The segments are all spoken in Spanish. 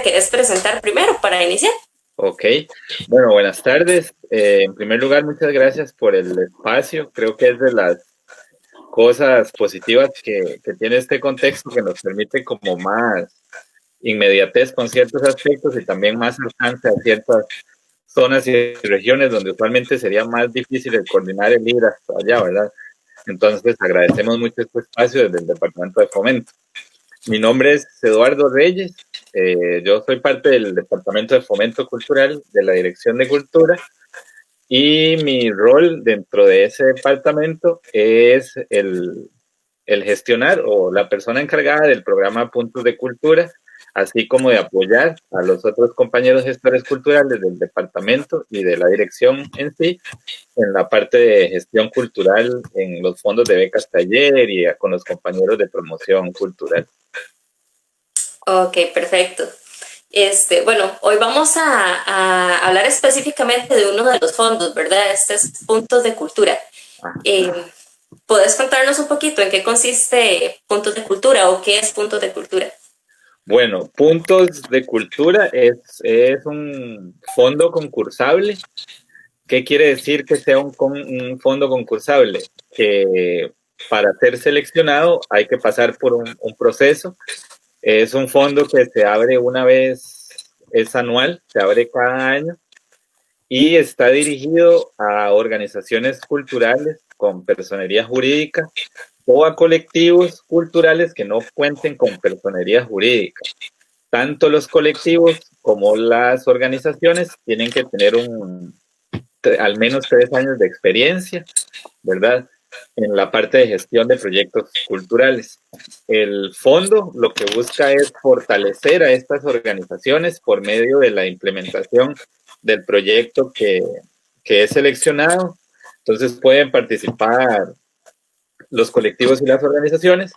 ¿Querés presentar primero para iniciar? Ok, bueno, buenas tardes. En primer lugar, muchas gracias por el espacio. Creo que es de las cosas positivas que tiene este contexto que nos permite como más inmediatez con ciertos aspectos y también más alcance a ciertas zonas y regiones donde usualmente sería más difícil el coordinar el ir hasta allá, ¿verdad? Entonces, agradecemos mucho este espacio desde el Departamento de Fomento. Mi nombre es Eduardo Reyes, yo soy parte del Departamento de Fomento Cultural de la Dirección de Cultura y mi rol dentro de ese departamento es el gestionar o la persona encargada del programa Puntos de Cultura, así como de apoyar a los otros compañeros gestores culturales del departamento y de la dirección en sí en la parte de gestión cultural en los fondos de becas taller y con los compañeros de promoción cultural. Ok, perfecto. Bueno, hoy vamos a hablar específicamente de uno de los fondos, ¿verdad? Este es Puntos de Cultura. ¿Podés contarnos un poquito en qué consiste Puntos de Cultura o qué es Puntos de Cultura? Bueno, Puntos de Cultura es un fondo concursable. ¿Qué quiere decir que sea un fondo concursable? Que para ser seleccionado hay que pasar por un proceso. Es un fondo que se abre una vez, es anual, se abre cada año y está dirigido a organizaciones culturales con personería jurídica o a colectivos culturales que no cuenten con personería jurídica. Tanto los colectivos como las organizaciones tienen que tener al menos 3 años de experiencia, ¿verdad? En la parte de gestión de proyectos culturales. El fondo lo que busca es fortalecer a estas organizaciones por medio de la implementación del proyecto que es seleccionado. Entonces pueden participar los colectivos y las organizaciones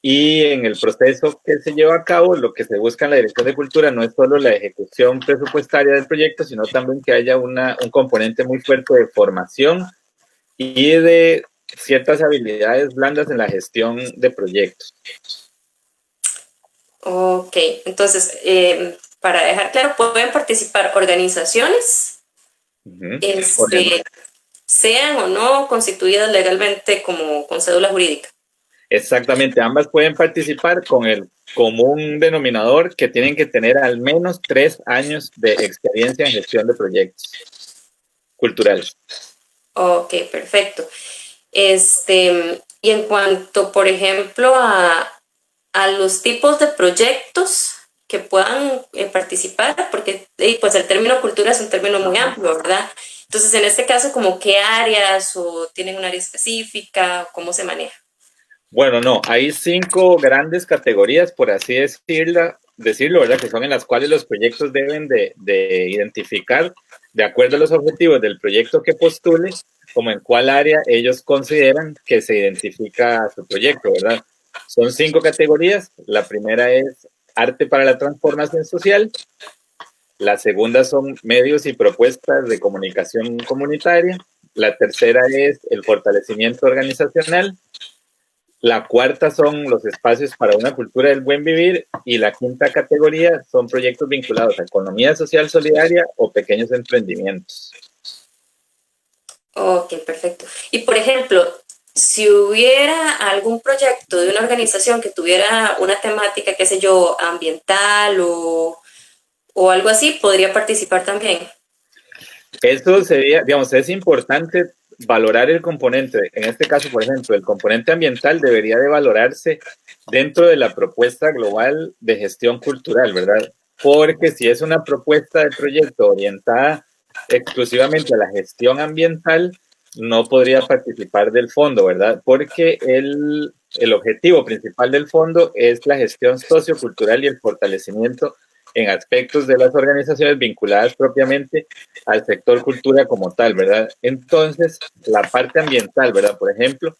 y en el proceso que se lleva a cabo, lo que se busca en la Dirección de Cultura no es solo la ejecución presupuestaria del proyecto, sino también que haya un componente muy fuerte de formación y de ciertas habilidades blandas en la gestión de proyectos. Ok, entonces, para dejar claro, pueden participar organizaciones, Uh-huh. sean o no constituidas legalmente como con cédula jurídica. Exactamente, ambas pueden participar con el común denominador que tienen que tener al menos 3 años de experiencia en gestión de proyectos culturales. Ok, perfecto. Y en cuanto, por ejemplo, a los tipos de proyectos que puedan participar, porque pues el término cultura es un término muy amplio, ¿verdad? Entonces, en este caso, ¿como qué áreas o tienen un área específica? ¿Cómo se maneja? Bueno, no, hay 5 grandes categorías, por así decirlo, ¿verdad? Que son en las cuales los proyectos deben de identificar, de acuerdo a los objetivos del proyecto que postule, como en cuál área ellos consideran que se identifica su proyecto, ¿verdad? Son 5 categorías. La primera es arte para la transformación social. La segunda son medios y propuestas de comunicación comunitaria. La tercera es el fortalecimiento organizacional. La cuarta son los espacios para una cultura del buen vivir y la quinta categoría son proyectos vinculados a economía social solidaria o pequeños emprendimientos. Ok, perfecto. Y por ejemplo, si hubiera algún proyecto de una organización que tuviera una temática, qué sé yo, ambiental o algo así, podría participar también. Eso sería, digamos, es importante valorar el componente. En este caso, por ejemplo, el componente ambiental debería de valorarse dentro de la propuesta global de gestión cultural, ¿verdad? Porque si es una propuesta de proyecto orientada exclusivamente a la gestión ambiental, no podría participar del fondo, ¿verdad? Porque el objetivo principal del fondo es la gestión sociocultural y el fortalecimiento en aspectos de las organizaciones vinculadas propiamente al sector cultura como tal, ¿verdad? Entonces, la parte ambiental, ¿verdad? Por ejemplo,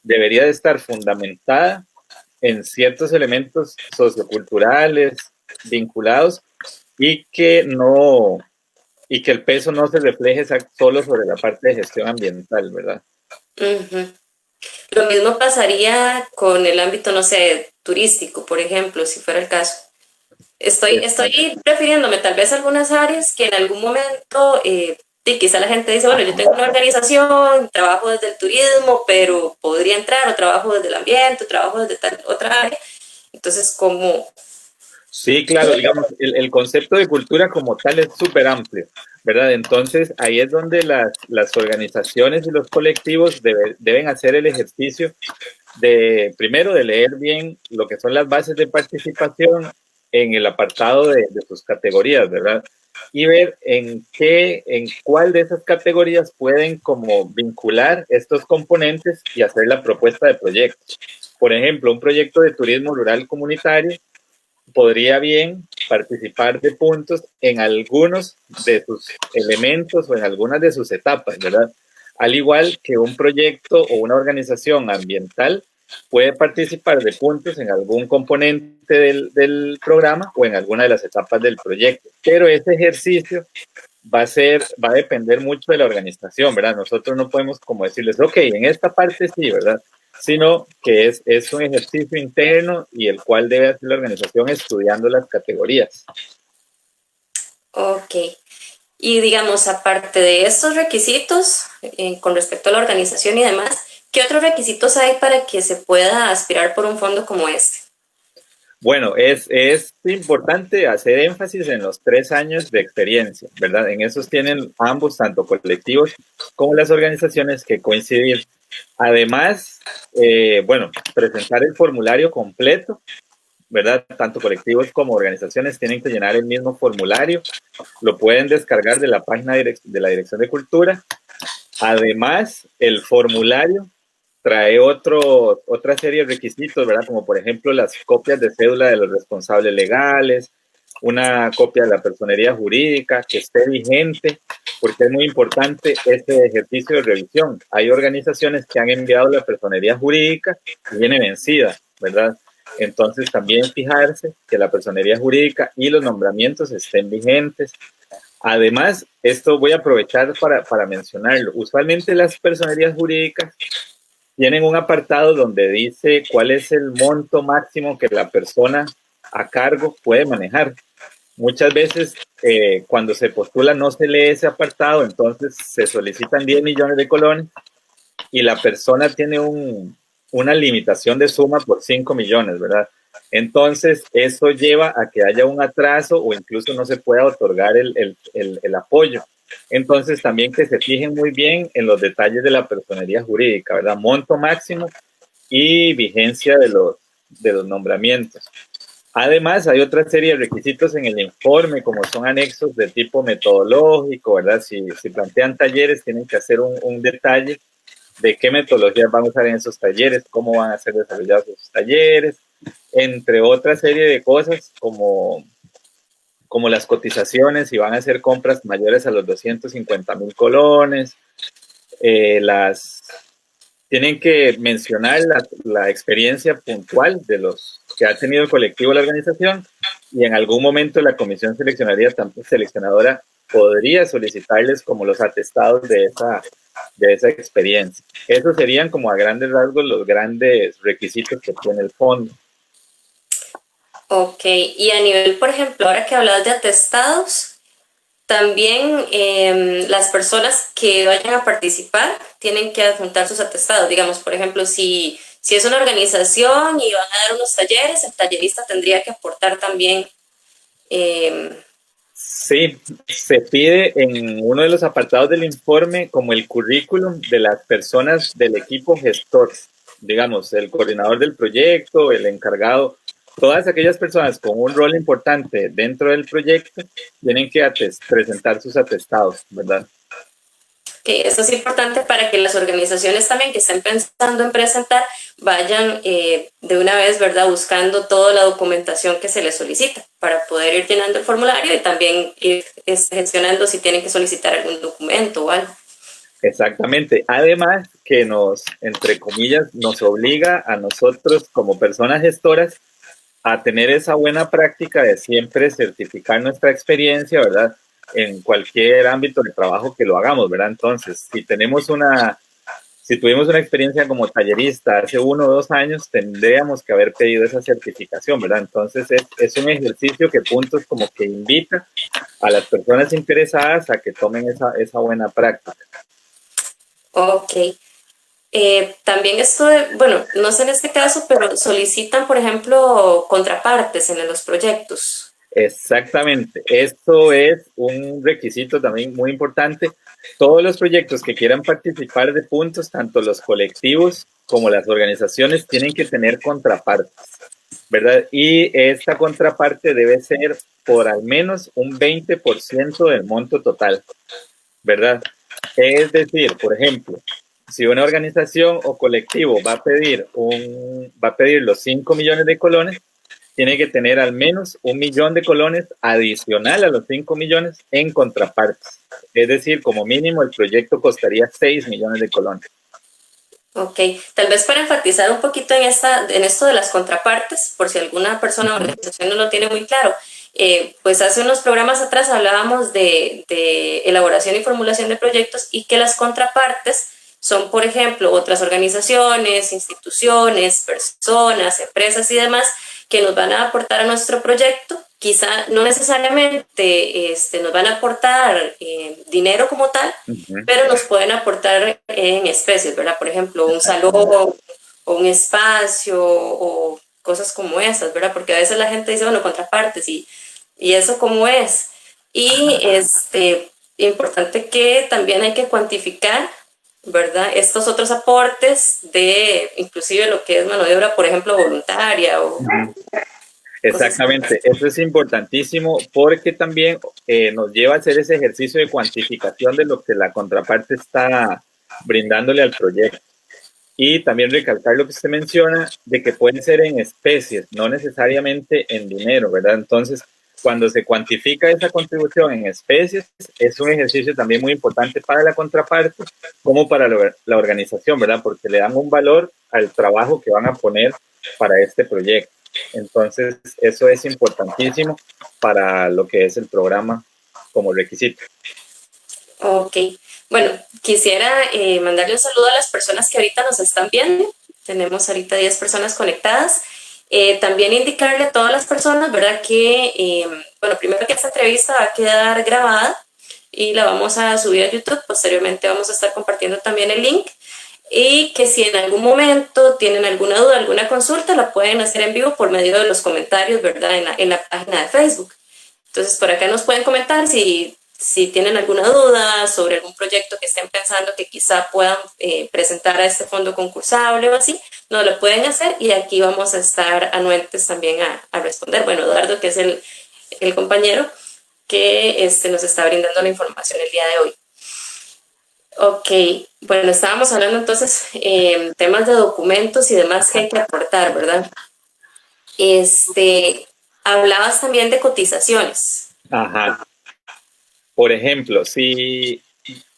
debería de estar fundamentada en ciertos elementos socioculturales vinculados y que no y que el peso no se refleje solo sobre la parte de gestión ambiental, ¿verdad? Ujú. Lo mismo pasaría con el ámbito, no sé, turístico, por ejemplo, si fuera el caso. Estoy refiriéndome tal vez a algunas áreas que en algún momento, y quizá la gente dice, bueno, yo tengo una organización, trabajo desde el turismo, pero podría entrar, o trabajo desde el ambiente, o trabajo desde tal otra área. Entonces, ¿cómo? Sí, claro, digamos, el concepto de cultura como tal es súper amplio, ¿verdad? Entonces, ahí es donde las organizaciones y los colectivos deben hacer el ejercicio de, primero, de leer bien lo que son las bases de participación en el apartado de sus categorías, ¿verdad? Y ver en cuál de esas categorías pueden como vincular estos componentes y hacer la propuesta de proyectos. Por ejemplo, un proyecto de turismo rural comunitario podría bien participar de puntos en algunos de sus elementos o en algunas de sus etapas, ¿verdad? Al igual que un proyecto o una organización ambiental puede participar de puntos en algún componente del programa o en alguna de las etapas del proyecto. Pero ese ejercicio va a depender mucho de la organización, ¿verdad? Nosotros no podemos como decirles, ok, en esta parte sí, ¿verdad? Sino que es un ejercicio interno y el cual debe hacer la organización estudiando las categorías. Ok. Y digamos, aparte de estos requisitos, con respecto a la organización y demás, ¿qué otros requisitos hay para que se pueda aspirar por un fondo como este? Bueno, es importante hacer énfasis en los 3 años de experiencia, ¿verdad? En esos tienen ambos, tanto colectivos como las organizaciones, que coincidir. Además, bueno, presentar el formulario completo, ¿verdad? Tanto colectivos como organizaciones tienen que llenar el mismo formulario. Lo pueden descargar de la página de la Dirección de Cultura. Además, el formulario trae otra serie de requisitos, ¿verdad? Como por ejemplo las copias de cédula de los responsables legales, una copia de la personería jurídica que esté vigente, porque es muy importante este ejercicio de revisión. Hay organizaciones que han enviado la personería jurídica y viene vencida, ¿verdad? Entonces también fijarse que la personería jurídica y los nombramientos estén vigentes. Además, esto voy a aprovechar para mencionarlo. Usualmente las personerías jurídicas tienen un apartado donde dice cuál es el monto máximo que la persona a cargo puede manejar. Muchas veces cuando se postula no se lee ese apartado, entonces se solicitan 10 millones de colones y la persona tiene una limitación de suma por 5 millones, ¿verdad? Entonces, eso lleva a que haya un atraso o incluso no se pueda otorgar el apoyo. Entonces, también que se fijen muy bien en los detalles de la personería jurídica, ¿verdad? Monto máximo y vigencia de los nombramientos. Además, hay otra serie de requisitos en el informe, como son anexos de tipo metodológico, ¿verdad? Si plantean talleres, tienen que hacer un detalle de qué metodologías van a usar en esos talleres, cómo van a ser desarrollados esos talleres, entre otra serie de cosas como las cotizaciones, si van a hacer compras mayores a los 250,000 colones, tienen que mencionar la experiencia puntual de los que ha tenido el colectivo de la organización y en algún momento la comisión seleccionadora podría solicitarles como los atestados de esa experiencia. Esos serían como a grandes rasgos los grandes requisitos que tiene el fondo. Ok, y a nivel, por ejemplo, ahora que hablas de atestados, también las personas que vayan a participar tienen que adjuntar sus atestados. Digamos, por ejemplo, si es una organización y van a dar unos talleres, el tallerista tendría que aportar también. eh, Sí, se pide en uno de los apartados del informe como el currículum de las personas del equipo gestor, digamos, el coordinador del proyecto, el encargado, todas aquellas personas con un rol importante dentro del proyecto tienen que presentar sus atestados, ¿verdad? Que eso es importante para que las organizaciones también que estén pensando en presentar vayan de una vez, ¿verdad?, buscando toda la documentación que se les solicita para poder ir llenando el formulario y también ir gestionando si tienen que solicitar algún documento o algo. Exactamente. Además que nos, entre comillas, nos obliga a nosotros como personas gestoras a tener esa buena práctica de siempre certificar nuestra experiencia, ¿verdad? En cualquier ámbito de trabajo que lo hagamos, ¿verdad? Entonces, si tuvimos una experiencia como tallerista hace 1 o 2 años, tendríamos que haber pedido esa certificación, ¿verdad? Entonces, es un ejercicio que Puntos como que invita a las personas interesadas a que tomen esa buena práctica. Ok. También esto de, bueno, no sé en este caso, pero solicitan, por ejemplo, contrapartes en los proyectos. Exactamente, esto es un requisito también muy importante. Todos los proyectos que quieran participar de Puntos, tanto los colectivos como las organizaciones, tienen que tener contrapartes, ¿verdad? Y esta contraparte debe ser por al menos un 20% del monto total, ¿verdad? Es decir, por ejemplo, si una organización o colectivo va a pedir los 5 millones de colones, tiene que tener al menos 1 millón de colones adicional a los 5 millones en contrapartes. Es decir, como mínimo el proyecto costaría 6 millones de colones. Ok, tal vez para enfatizar un poquito en esto de las contrapartes, por si alguna persona o organización no lo tiene muy claro, pues hace unos programas atrás hablábamos de elaboración y formulación de proyectos y que las contrapartes son, por ejemplo, otras organizaciones, instituciones, personas, empresas y demás que nos van a aportar a nuestro proyecto. Quizá no necesariamente nos van a aportar dinero como tal, pero nos pueden aportar en especies, ¿verdad? Por ejemplo, un salón o un espacio o cosas como esas, ¿verdad? Porque a veces la gente dice, bueno, contrapartes y eso cómo es. Y importante que también hay que cuantificar, ¿verdad? Estos otros aportes de inclusive lo que es mano de obra, por ejemplo, voluntaria o Exactamente, eso es importantísimo porque también nos lleva a hacer ese ejercicio de cuantificación de lo que la contraparte está brindándole al proyecto. Y también recalcar lo que usted menciona de que pueden ser en especies, no necesariamente en dinero, ¿verdad? Entonces, cuando se cuantifica esa contribución en especies, es un ejercicio también muy importante para la contraparte como para la organización, ¿verdad? Porque le dan un valor al trabajo que van a poner para este proyecto. Entonces, eso es importantísimo para lo que es el programa como requisito. Ok, bueno, quisiera mandarle un saludo a las personas que ahorita nos están viendo. Tenemos ahorita 10 personas conectadas. También indicarle a todas las personas, ¿verdad? Que, bueno, primero que esta entrevista va a quedar grabada y la vamos a subir a YouTube. Posteriormente vamos a estar compartiendo también el link. Y que si en algún momento tienen alguna duda, alguna consulta, la pueden hacer en vivo por medio de los comentarios, ¿verdad? En la página de Facebook. Entonces, por acá nos pueden comentar si tienen alguna duda sobre algún proyecto que estén pensando que quizá puedan presentar a este fondo concursable o así, nos lo pueden hacer y aquí vamos a estar anuentes también a responder. Bueno, Eduardo, que es el compañero que nos está brindando la información el día de hoy. Ok, bueno, estábamos hablando entonces temas de documentos y demás que hay que aportar, ¿verdad? Hablabas también de cotizaciones. Ajá. Por ejemplo, si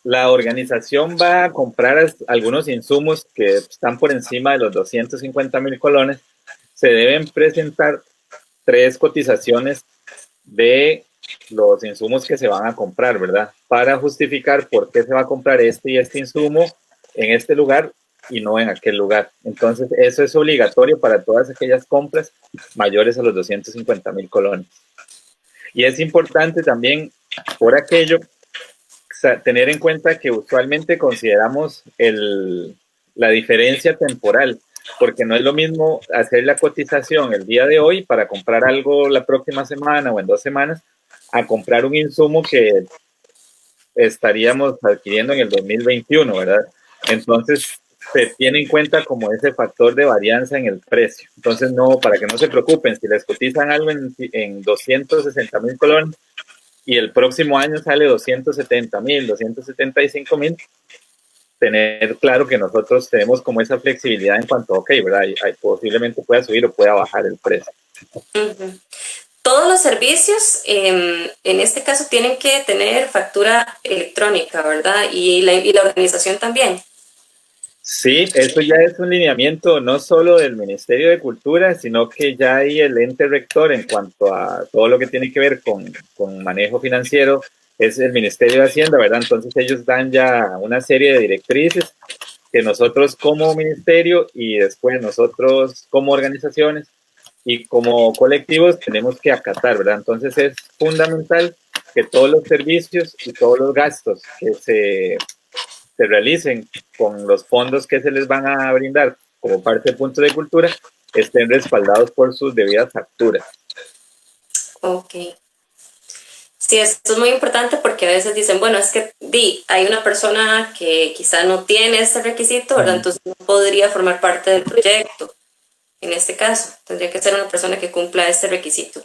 la organización va a comprar algunos insumos que están por encima de los 250,000 colones, se deben presentar 3 cotizaciones de los insumos que se van a comprar, ¿verdad? Para justificar por qué se va a comprar este y este insumo en este lugar y no en aquel lugar. Entonces, eso es obligatorio para todas aquellas compras mayores a los 250,000 colones. Y es importante también por aquello tener en cuenta que usualmente consideramos la diferencia temporal, porque no es lo mismo hacer la cotización el día de hoy para comprar algo la próxima semana o en 2 semanas, a comprar un insumo que estaríamos adquiriendo en el 2021, ¿verdad? Entonces, se tiene en cuenta como ese factor de varianza en el precio. Entonces, no, para que no se preocupen, si les cotizan algo en 260,000 colones, y el próximo año sale 270,000, 275,000, tener claro que nosotros tenemos como esa flexibilidad en cuanto a, ok, ¿verdad? Posiblemente pueda subir o pueda bajar el precio. Uh-huh. Todos los servicios, en este caso, tienen que tener factura electrónica, ¿verdad? Y la organización también. Sí, eso ya es un lineamiento no solo del Ministerio de Cultura, sino que ya hay el ente rector en cuanto a todo lo que tiene que ver con manejo financiero, es el Ministerio de Hacienda, ¿verdad? Entonces ellos dan ya una serie de directrices que nosotros como ministerio y después nosotros como organizaciones y como colectivos tenemos que acatar, ¿verdad? Entonces es fundamental que todos los servicios y todos los gastos que se realicen con los fondos que se les van a brindar como parte del punto de cultura estén respaldados por sus debidas facturas. Ok. Sí, esto es muy importante porque a veces dicen, bueno, es que hay una persona que quizá no tiene este requisito, ¿verdad? Entonces no podría formar parte del proyecto. En este caso, tendría que ser una persona que cumpla este requisito.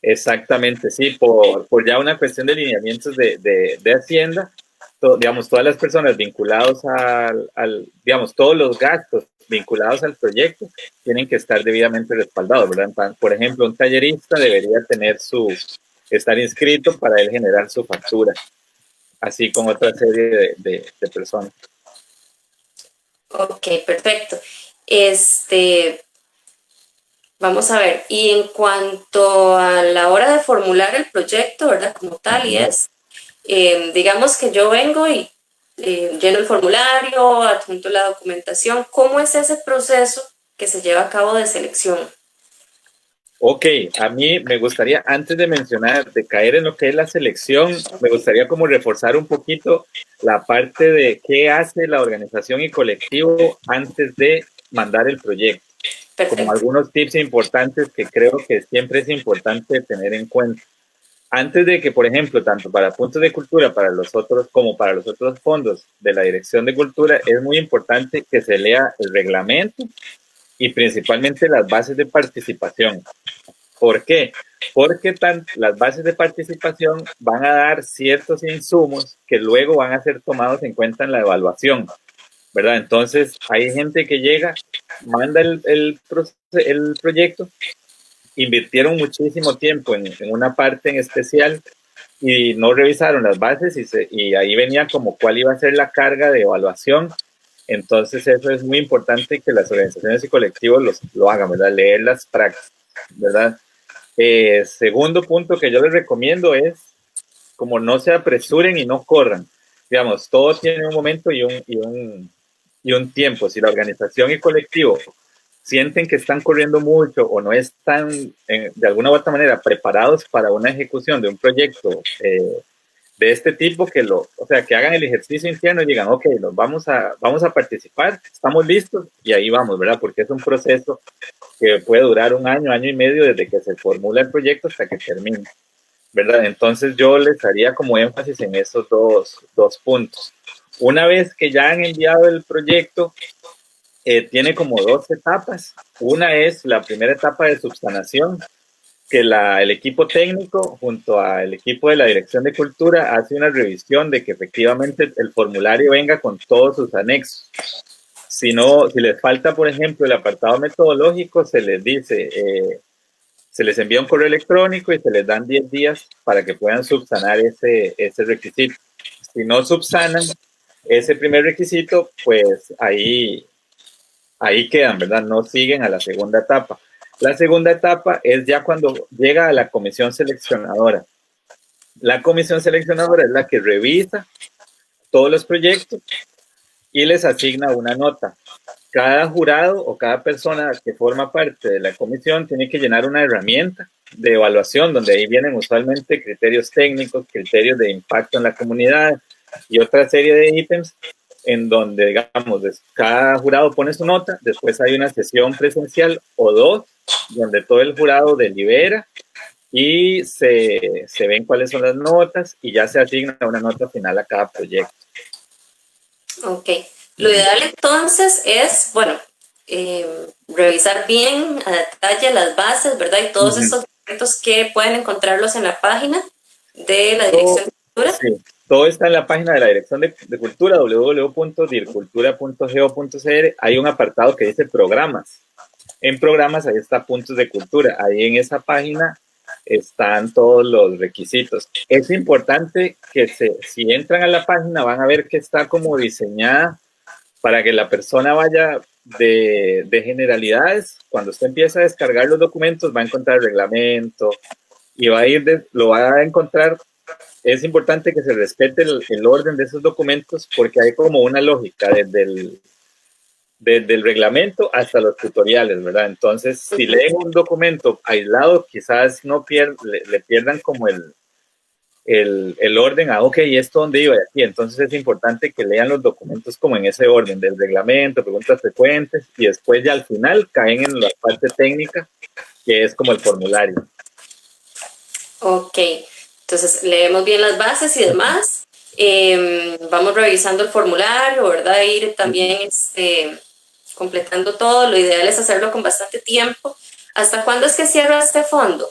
Exactamente, sí, por ya una cuestión de lineamientos de Hacienda, digamos, todas las personas vinculadas digamos, todos los gastos vinculados al proyecto tienen que estar debidamente respaldados, ¿verdad? Por ejemplo, un tallerista debería estar inscrito para él generar su factura, así como otra serie de personas. Ok, perfecto. Vamos a ver, y en cuanto a la hora de formular el proyecto, ¿verdad? Como tal, y digamos que yo vengo y lleno el formulario, adjunto la documentación, ¿cómo es ese proceso que se lleva a cabo de selección? Ok, a mí me gustaría, antes de mencionar, de caer en lo que es la selección, me gustaría como reforzar un poquito la parte de qué hace la organización y colectivo antes de mandar el proyecto. Como Perfecto. algunos tips importantes que creo que siempre es importante tener en cuenta. Antes de que, por ejemplo, tanto para Puntos de Cultura para los otros como para los otros fondos de la Dirección de Cultura, es muy importante que se lea el reglamento y principalmente las bases de participación. ¿Por qué? Porque las bases de participación van a dar ciertos insumos que luego van a ser tomados en cuenta en la evaluación, ¿verdad? Entonces, hay gente que llega, manda el proyecto, invirtieron muchísimo tiempo en una parte en especial y no revisaron las bases y ahí venía como cuál iba a ser la carga de evaluación. Entonces, eso es muy importante que las organizaciones y colectivos lo hagan, ¿verdad? Leer las prácticas, ¿verdad? Segundo punto que yo les recomiendo es como no se apresuren y no corran. Digamos, todo tiene un momento y un tiempo. Si la organización y colectivo sienten que están corriendo mucho o no están de alguna u otra manera preparados para una ejecución de un proyecto de este tipo, o sea, que hagan el ejercicio interno y digan, ok, vamos a participar, estamos listos y ahí vamos, ¿verdad? Porque es un proceso que puede durar un año, año y medio desde que se formula el proyecto hasta que termine, ¿verdad? Entonces yo les haría como énfasis en esos dos puntos. Una vez que ya han enviado el proyecto, tiene como dos etapas. Una es la primera etapa de subsanación, que el equipo técnico junto al equipo de la Dirección de Cultura hace una revisión de que efectivamente el formulario venga con todos sus anexos. Si les falta, por ejemplo, el apartado metodológico, se les dice, se les envía un correo electrónico y se les dan 10 días para que puedan subsanar ese requisito. Si no subsanan ese primer requisito, pues ahí quedan, ¿verdad? No siguen a la segunda etapa. La segunda etapa es ya cuando llega a la comisión seleccionadora. La comisión seleccionadora es la que revisa todos los proyectos y les asigna una nota. Cada jurado o cada persona que forma parte de la comisión tiene que llenar una herramienta de evaluación donde ahí vienen usualmente criterios técnicos, criterios de impacto en la comunidad y otra serie de ítems en donde, digamos, cada jurado pone su nota, después hay una sesión presencial o dos donde todo el jurado delibera y se ven cuáles son las notas y ya se asigna una nota final a cada proyecto. Ok. Lo ideal entonces es, bueno, revisar bien a detalle las bases, ¿verdad? Y todos estos documentos que pueden encontrarlos en la página. de la Todo, Dirección de Cultura. sí, todo está en la página de la Dirección de Cultura, www.dircultura.go.cr. Hay un apartado que dice programas. En programas ahí está puntos de cultura. Ahí en esa página están todos los requisitos. Es importante que si entran a la página van a ver que está como diseñada para que la persona vaya de generalidades. Cuando usted empieza a descargar los documentos va a encontrar el reglamento y lo va a encontrar. Es importante que se respete el orden de esos documentos porque hay como una lógica desde el reglamento hasta los tutoriales, ¿verdad? Entonces, si leen un documento aislado, quizás no le pierdan como el orden a, ok, ¿esto dónde iba? Y aquí. Entonces es importante que lean los documentos como en ese orden, del reglamento, preguntas frecuentes, y después ya al final caen en la parte técnica, que es como el formulario. Ok, entonces leemos bien las bases y demás. Vamos revisando el formulario, ¿verdad? Ir también completando todo. Lo ideal es hacerlo con bastante tiempo. ¿Hasta cuándo es que cierra este fondo?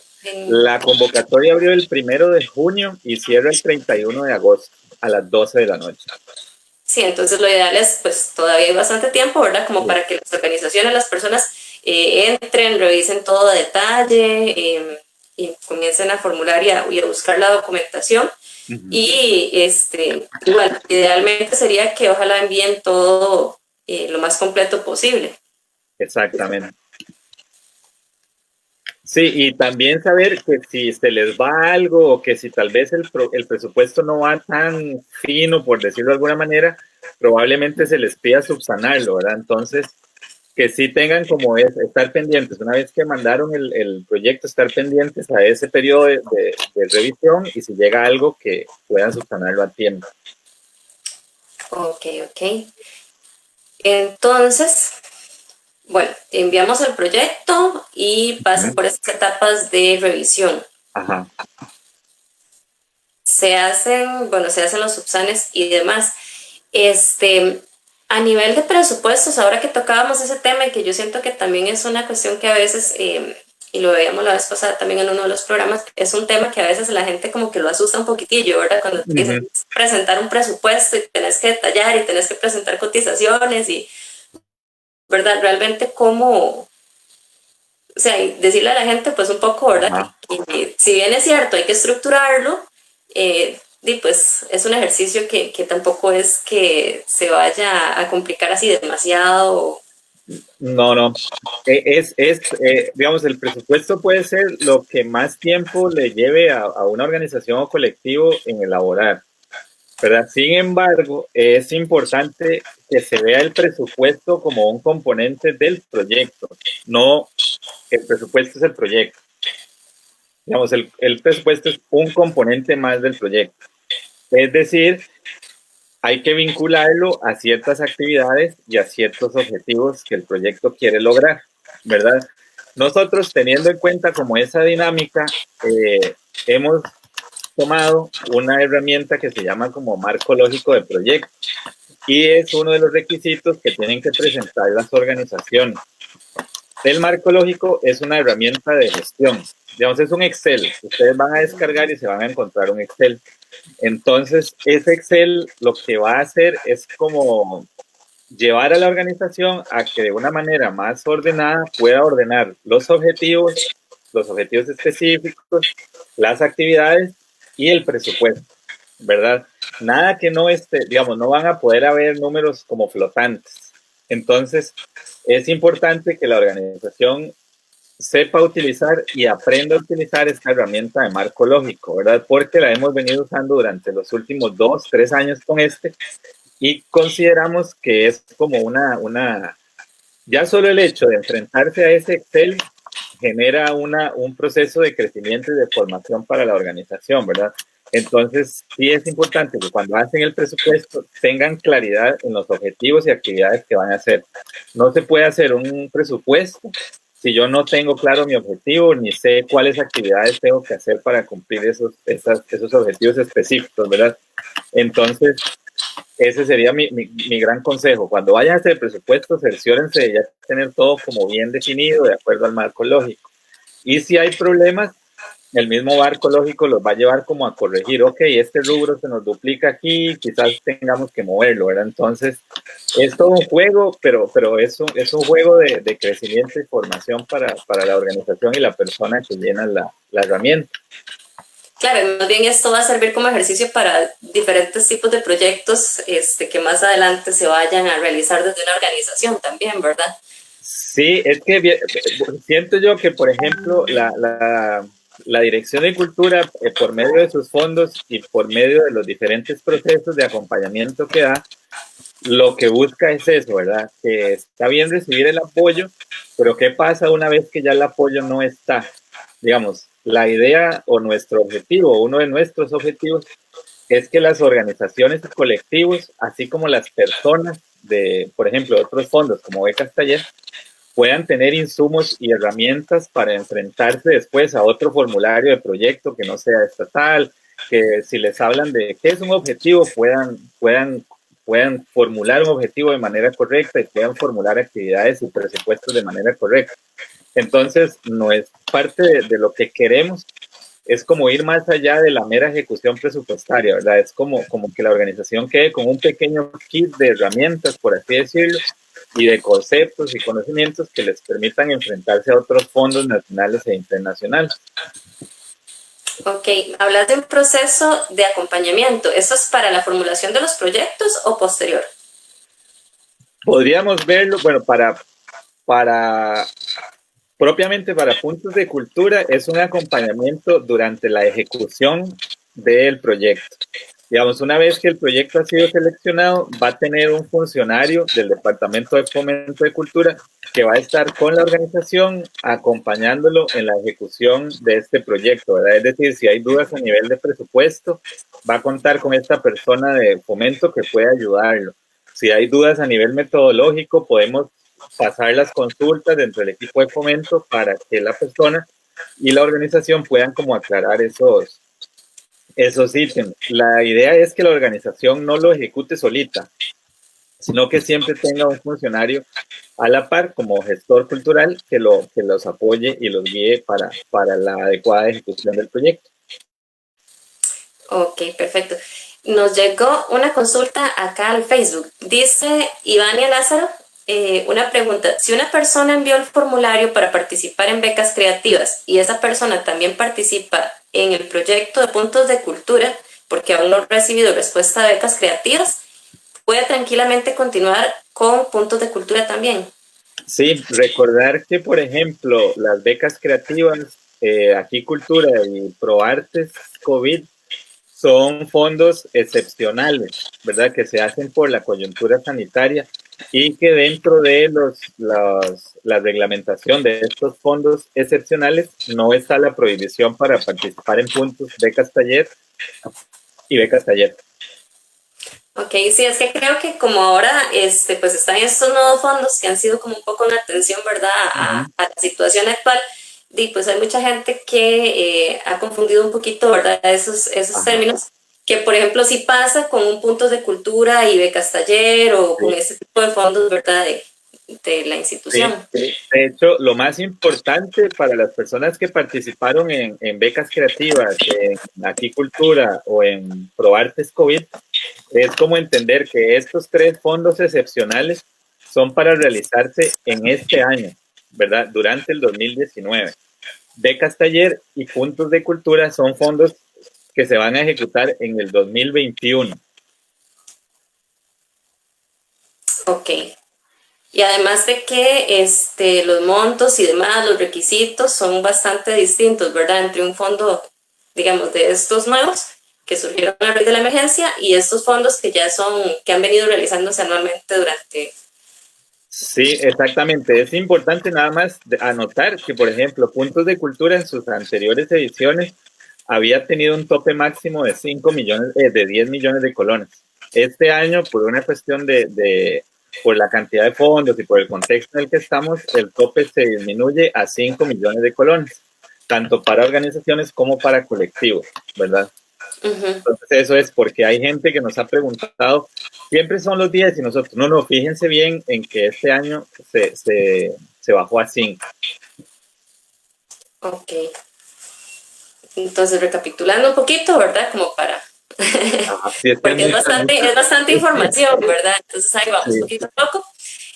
La convocatoria abrió el 1 de junio y cierra el 31 de agosto a las 12 de la noche. Sí, entonces lo ideal es, pues todavía hay bastante tiempo, ¿verdad? Como para que las organizaciones, las personas entren, revisen todo a detalle y comiencen a formular y a buscar la documentación. Y igual, idealmente sería que ojalá envíen todo lo más completo posible. Exactamente. Sí, y también saber que si se les va algo o que si tal vez el presupuesto no va tan fino, por decirlo de alguna manera, probablemente se les pida subsanarlo, ¿verdad? Entonces, que sí tengan como estar pendientes, una vez que mandaron el proyecto, estar pendientes a ese periodo de revisión y si llega algo que puedan subsanarlo a tiempo. Ok. Entonces, bueno, enviamos el proyecto y pasa por estas etapas de revisión. Ajá. Se hacen los subsanes y demás. A nivel de presupuestos, ahora que tocábamos ese tema y que yo siento que también es una cuestión que a veces, y lo veíamos la vez pasada también en uno de los programas, es un tema que a veces la gente como que lo asusta un poquitillo, ¿verdad? Cuando tienes que presentar un presupuesto y tenés que detallar y tenés que presentar cotizaciones y, ¿verdad? Realmente cómo, o sea, decirle a la gente pues un poco, ¿verdad? Que si bien es cierto, hay que estructurarlo, y pues es un ejercicio que tampoco es que se vaya a complicar así demasiado. No. Digamos, el presupuesto puede ser lo que más tiempo le lleve a una organización o colectivo en elaborar, ¿verdad? Sin embargo, es importante que se vea el presupuesto como un componente del proyecto, no el presupuesto es el proyecto. Digamos, el presupuesto es un componente más del proyecto. Es decir, hay que vincularlo a ciertas actividades y a ciertos objetivos que el proyecto quiere lograr, ¿verdad? Nosotros, teniendo en cuenta como esa dinámica, hemos tomado una herramienta que se llama como marco lógico de proyecto y es uno de los requisitos que tienen que presentar las organizaciones. El marco lógico es una herramienta de gestión. Digamos, es un Excel. Ustedes van a descargar y se van a encontrar un Excel. Entonces, ese Excel lo que va a hacer es como llevar a la organización a que de una manera más ordenada pueda ordenar los objetivos específicos, las actividades y el presupuesto, ¿verdad? Nada que no esté, digamos, no van a poder haber números como flotantes. Entonces, es importante que la organización sepa utilizar y aprenda a utilizar esta herramienta de marco lógico, ¿verdad? Porque la hemos venido usando durante los últimos 2, 3 años con y consideramos que es como ya solo el hecho de enfrentarse a ese Excel genera un proceso de crecimiento y de formación para la organización, ¿verdad? Entonces, sí es importante que cuando hacen el presupuesto tengan claridad en los objetivos y actividades que van a hacer. No se puede hacer un presupuesto si yo no tengo claro mi objetivo ni sé cuáles actividades tengo que hacer para cumplir esos objetivos específicos, ¿verdad? Entonces, ese sería mi gran consejo. Cuando vayan a hacer presupuestos, cerciórense de ya tener todo como bien definido, de acuerdo al marco lógico. Y si hay problemas, el mismo barco lógico los va a llevar como a corregir, ok, este rubro se nos duplica aquí, quizás tengamos que moverlo, ¿verdad? Entonces, es todo un juego, pero es un juego de crecimiento y formación para la organización y la persona que llena la herramienta. Claro, más bien esto va a servir como ejercicio para diferentes tipos de proyectos que más adelante se vayan a realizar desde una organización también, ¿verdad? Sí, es que siento yo que, por ejemplo, la Dirección de Cultura, por medio de sus fondos y por medio de los diferentes procesos de acompañamiento que da, lo que busca es eso, ¿verdad? Que está bien recibir el apoyo, pero ¿qué pasa una vez que ya el apoyo no está? Digamos, la idea o nuestro objetivo, uno de nuestros objetivos, es que las organizaciones y colectivos, así como las personas de, por ejemplo, otros fondos como Becas Taller, puedan tener insumos y herramientas para enfrentarse después a otro formulario de proyecto que no sea estatal, que si les hablan de qué es un objetivo, puedan formular un objetivo de manera correcta y puedan formular actividades y presupuestos de manera correcta. Entonces, no es parte de lo que queremos, es como ir más allá de la mera ejecución presupuestaria, ¿verdad? Es como que la organización quede con un pequeño kit de herramientas, por así decirlo, y de conceptos y conocimientos que les permitan enfrentarse a otros fondos nacionales e internacionales. Ok, hablas de un proceso de acompañamiento. ¿Eso es para la formulación de los proyectos o posterior? Podríamos verlo, bueno, para propiamente para puntos de cultura es un acompañamiento durante la ejecución del proyecto. Digamos, una vez que el proyecto ha sido seleccionado, va a tener un funcionario del Departamento de Fomento de Cultura que va a estar con la organización acompañándolo en la ejecución de este proyecto, ¿verdad? Es decir, si hay dudas a nivel de presupuesto, va a contar con esta persona de fomento que puede ayudarlo. Si hay dudas a nivel metodológico, podemos pasar las consultas dentro del equipo de fomento para que la persona y la organización puedan como aclarar esos ítems. La idea es que la organización no lo ejecute solita, sino que siempre tenga un funcionario a la par como gestor cultural que los apoye y los guíe para la adecuada ejecución del proyecto. Ok, perfecto. Nos llegó una consulta acá al Facebook. Dice Ivania Lázaro, una pregunta. Si una persona envió el formulario para participar en becas creativas y esa persona también participa en el proyecto de puntos de cultura, porque aún no ha recibido respuesta de becas creativas, puede tranquilamente continuar con puntos de cultura también. Sí, recordar que, por ejemplo, las becas creativas, Aquí Cultura y ProArtes COVID son fondos excepcionales, ¿verdad? Que se hacen por la coyuntura sanitaria y que dentro de la reglamentación de estos fondos excepcionales no está la prohibición para participar en puntos, becas taller y becas taller. Ok, sí, es que creo que como ahora pues están estos nuevos fondos que han sido como un poco una atención, ¿verdad?, a la situación actual, y pues hay mucha gente que ha confundido un poquito, ¿verdad?, esos Ajá. términos, que por ejemplo sí pasa con un punto de cultura y becas taller o con Sí. ese tipo de fondos, ¿verdad?, de la institución. Sí, de hecho, lo más importante para las personas que participaron en becas creativas, en Aquí Cultura o en ProArtes COVID, es como entender que estos tres fondos excepcionales son para realizarse en este año, ¿verdad? Durante el 2019. Becas Taller y Puntos de Cultura son fondos que se van a ejecutar en el 2021. Ok. Y además de que los montos y demás, los requisitos son bastante distintos, ¿verdad? Entre un fondo, digamos, de estos nuevos que surgieron a raíz de la emergencia y estos fondos que ya son, que han venido realizándose anualmente durante... Sí, exactamente. Es importante nada más anotar que, por ejemplo, Puntos de Cultura en sus anteriores ediciones había tenido un tope máximo de 5 millones, de 10 millones de colones. Este año, por una cuestión por la cantidad de fondos y por el contexto en el que estamos, el tope se disminuye a 5 millones de colones, tanto para organizaciones como para colectivos, ¿verdad? Entonces eso es porque hay gente que nos ha preguntado, siempre son los 10 y nosotros, no, fíjense bien en que este año se bajó a 5. Ok. Entonces, recapitulando un poquito, ¿verdad? Como para... Sí, es que porque es bastante información, ¿verdad? Entonces ahí vamos, sí. poquito a poco.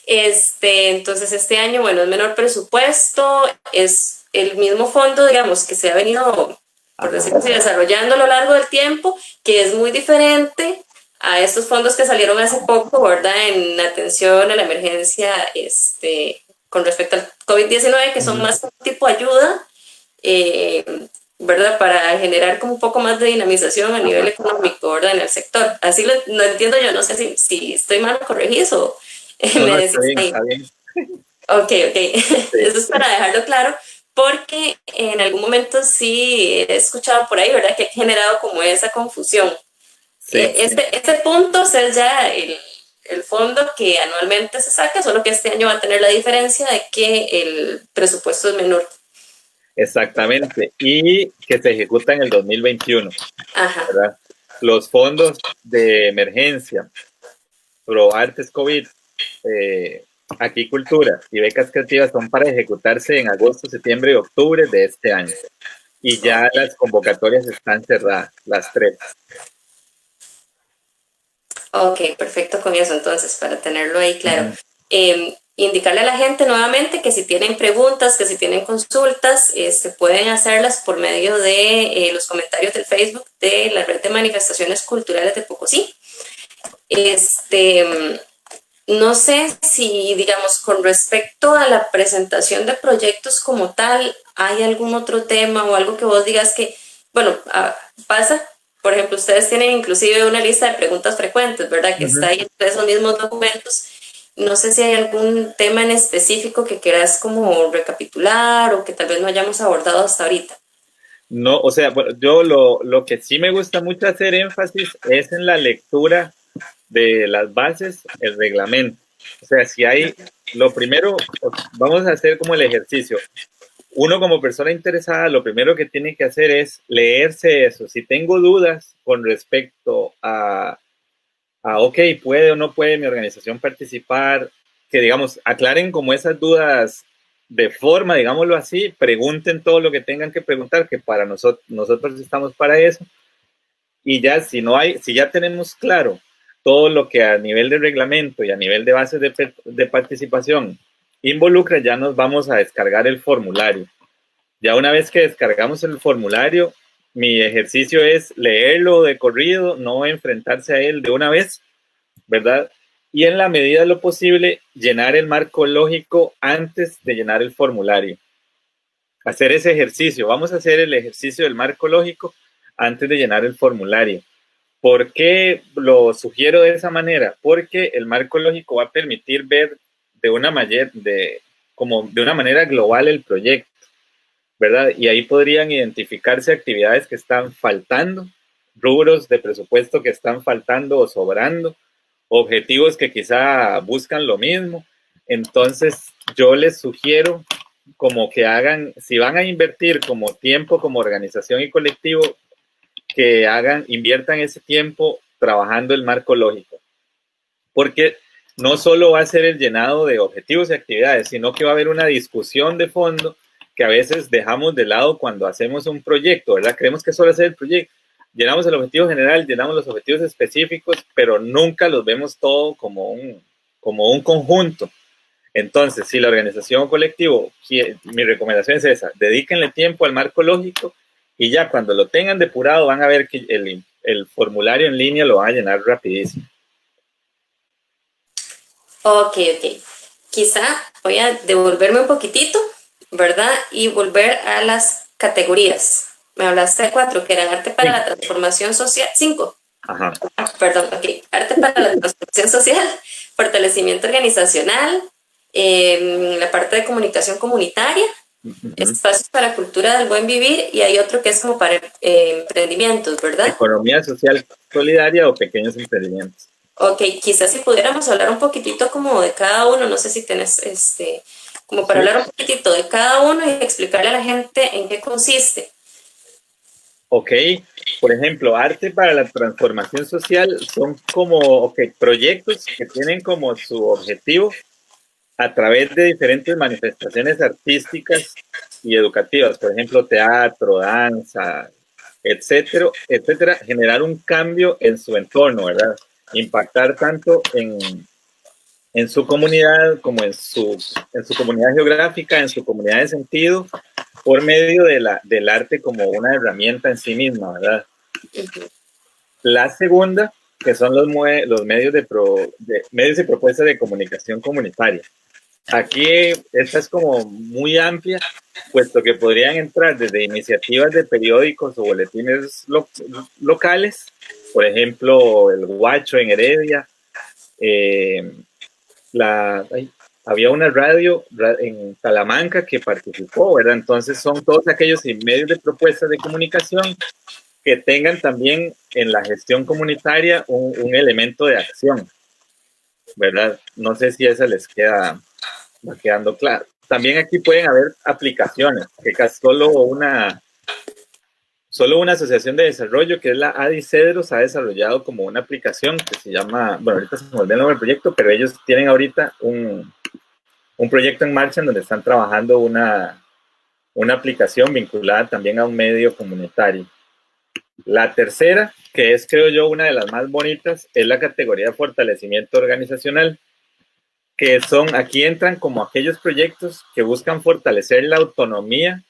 Entonces este año, bueno, es menor presupuesto, es el mismo fondo, digamos, que se ha venido, por Ajá. decirlo así, desarrollando a lo largo del tiempo, que es muy diferente a estos fondos que salieron hace poco, ¿verdad? En atención a la emergencia, con respecto al COVID-19, que son Ujú. más tipo ayuda, eh, ¿verdad? Para generar como un poco más de dinamización a nivel Ajá. económico, ¿verdad? En el sector. Así lo entiendo yo, no sé si estoy mal o corregís o No, me no, está decís bien, ahí. está bien. Ok, ok. Sí, Eso es para dejarlo claro, porque en algún momento sí he escuchado por ahí, ¿verdad? Que ha generado como esa confusión. sí. Este punto es ya el fondo que anualmente se saca, solo que este año va a tener la diferencia de que el presupuesto es menor. Exactamente. Y que se ejecuta en el 2021, Ajá. ¿verdad? Los fondos de emergencia, ProArtes COVID, eh, Aquí Cultura y becas creativas son para ejecutarse en agosto, septiembre y octubre de este año. Y ya las convocatorias están cerradas, las tres. Ok, perfecto con eso, entonces, para tenerlo ahí claro. Ujú. Indicarle a la gente nuevamente que si tienen preguntas, que si tienen consultas, pueden hacerlas por medio de los comentarios del Facebook de la Red de Manifestaciones Culturales de Pocosí. Este, no sé si, digamos, con respecto a la presentación de proyectos como tal, hay algún otro tema o algo que vos digas que, bueno, pasa. Por ejemplo, ustedes tienen inclusive una lista de preguntas frecuentes, ¿verdad? Que está Ujú. ahí entre esos mismos documentos. No sé si hay algún tema en específico que quieras como recapitular o que tal vez no hayamos abordado hasta ahorita. No, o sea, bueno, yo lo que sí me gusta mucho hacer énfasis es en la lectura de las bases, el reglamento. O sea, si hay, lo primero, vamos a hacer como el ejercicio. Uno como persona interesada, lo primero que tiene que hacer es leerse eso. Si tengo dudas con respecto ok, puede o no puede mi organización participar, que digamos, aclaren como esas dudas de forma, digámoslo así, pregunten todo lo que tengan que preguntar, que para nosotros estamos para eso. Y ya si no hay, si ya tenemos claro todo lo que a nivel de reglamento y a nivel de bases de participación involucra, ya nos vamos a descargar el formulario. Ya una vez que descargamos el formulario, mi ejercicio es leerlo de corrido, no enfrentarse a él de una vez, ¿verdad? Y en la medida de lo posible, llenar el marco lógico antes de llenar el formulario. Hacer ese ejercicio. Vamos a hacer el ejercicio del marco lógico antes de llenar el formulario. ¿Por qué lo sugiero de esa manera? Porque el marco lógico va a permitir ver de una manera, como de una manera global el proyecto, ¿verdad? Y ahí podrían identificarse actividades que están faltando, rubros de presupuesto que están faltando o sobrando, objetivos que quizá buscan lo mismo. Entonces, yo les sugiero como que hagan, si van a invertir como tiempo, como organización y colectivo, que inviertan ese tiempo trabajando el marco lógico. Porque no solo va a ser el llenado de objetivos y actividades, sino que va a haber una discusión de fondo que a veces dejamos de lado cuando hacemos un proyecto, ¿verdad? Creemos que solo hacer el proyecto. Llenamos el objetivo general, llenamos los objetivos específicos, pero nunca los vemos todo como un conjunto. Entonces, si la organización o colectivo, mi recomendación es esa, dedíquenle tiempo al marco lógico y ya cuando lo tengan depurado van a ver que el formulario en línea lo van a llenar rapidísimo. Ok, ok. Quizá voy a devolverme un poquitito, ¿verdad? Y volver a las categorías. Me hablaste de cuatro, que eran arte para Sí. la transformación social. Cinco. Ajá. Perdón, ok. Arte para la transformación social, fortalecimiento organizacional, la parte de comunicación comunitaria, Uh-huh. espacios para cultura del buen vivir y hay otro que es como para emprendimientos, ¿verdad? Economía social solidaria o pequeños emprendimientos. Ok, quizás si pudiéramos hablar un poquitito como de cada uno, no sé si tenés como para Sí. hablar un poquitito de cada uno y explicarle a la gente en qué consiste. Ok. Por ejemplo, arte para la transformación social son como proyectos que tienen como su objetivo a través de diferentes manifestaciones artísticas y educativas, por ejemplo, teatro, danza, etcétera, etcétera, generar un cambio en su entorno, ¿verdad? Impactar tanto en su comunidad como en su comunidad geográfica, en su comunidad de sentido, por medio del arte como una herramienta en sí misma, ¿verdad? La segunda, que son los medios medios y propuestas de comunicación comunitaria. Aquí esta es como muy amplia, puesto que podrían entrar desde iniciativas de periódicos o boletines locales, por ejemplo, el Guacho en Heredia, eh, había una radio en Salamanca que participó, ¿verdad? Entonces son todos aquellos medios de propuestas de comunicación que tengan también en la gestión comunitaria un elemento de acción, ¿verdad? No sé si esa les va quedando claro. También aquí pueden haber aplicaciones, que solo una asociación de desarrollo, que es la ADI Cedros, ha desarrollado como una aplicación que se llama, bueno, ahorita se me olvidó el nombre del proyecto, pero ellos tienen ahorita un proyecto en marcha en donde están trabajando una aplicación vinculada también a un medio comunitario. La tercera, que es creo yo una de las más bonitas, es la categoría de fortalecimiento organizacional, que aquí entran como aquellos proyectos que buscan fortalecer la autonomía,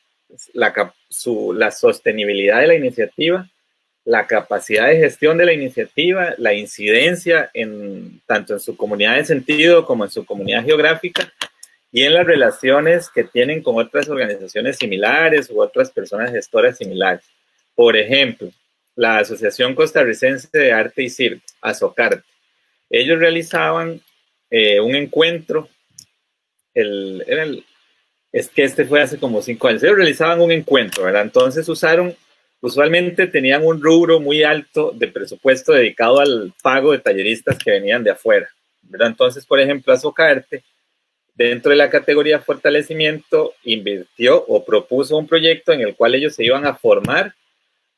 la sostenibilidad de la iniciativa, la capacidad de gestión de la iniciativa, la incidencia tanto en su comunidad de sentido como en su comunidad geográfica y en las relaciones que tienen con otras organizaciones similares u otras personas gestoras similares. Por ejemplo, la Asociación Costarricense de Arte y Circo, ASOCARTE. Ellos realizaban un encuentro, es que este fue hace como 5 años, ellos realizaban un encuentro, ¿verdad? Entonces usualmente tenían un rubro muy alto de presupuesto dedicado al pago de talleristas que venían de afuera, ¿verdad? Entonces, por ejemplo, ASOCARTE, dentro de la categoría fortalecimiento, invirtió o propuso un proyecto en el cual ellos se iban a formar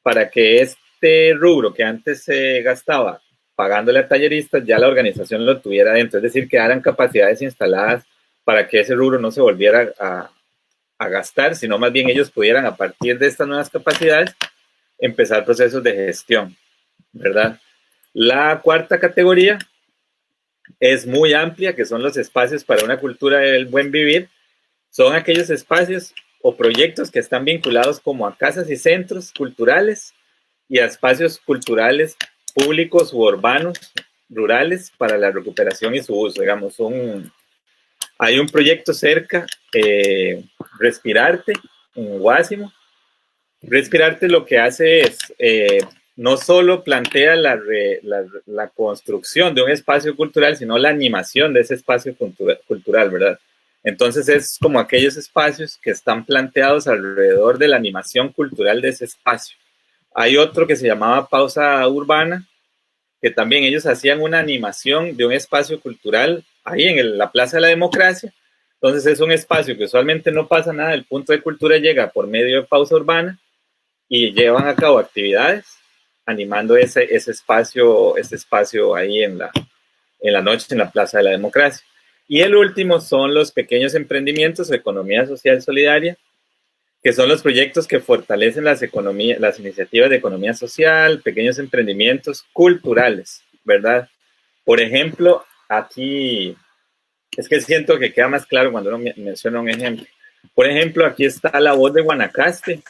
para que este rubro que antes se gastaba pagándole a talleristas, ya la organización lo tuviera dentro, es decir, que quedaran capacidades instaladas para que ese rubro no se volviera a gastar, sino más bien ellos pudieran, a partir de estas nuevas capacidades, empezar procesos de gestión, ¿verdad? La cuarta categoría es muy amplia, que son los espacios para una cultura del buen vivir. Son aquellos espacios o proyectos que están vinculados como a casas y centros culturales y a espacios culturales públicos u urbanos, rurales, para la recuperación y su uso. Digamos, hay un proyecto cerca, Respirarte, en Guásimo. Respirarte lo que hace es, no solo plantea la construcción de un espacio cultural, sino la animación de ese espacio cultural, ¿verdad? Entonces es como aquellos espacios que están planteados alrededor de la animación cultural de ese espacio. Hay otro que se llamaba Pausa Urbana, que también ellos hacían una animación de un espacio cultural ahí en la Plaza de la Democracia. Entonces es un espacio que usualmente no pasa nada, el punto de cultura llega por medio de Pausa Urbana y llevan a cabo actividades animando ese espacio ahí en la noche en la Plaza de la Democracia. Y el último son los pequeños emprendimientos o economía social solidaria, que son los proyectos que fortalecen las iniciativas de economía social, pequeños emprendimientos culturales, ¿verdad? Por ejemplo, aquí, es que siento que queda más claro cuando uno menciona un ejemplo. Por ejemplo, aquí está La Voz de Guanacaste,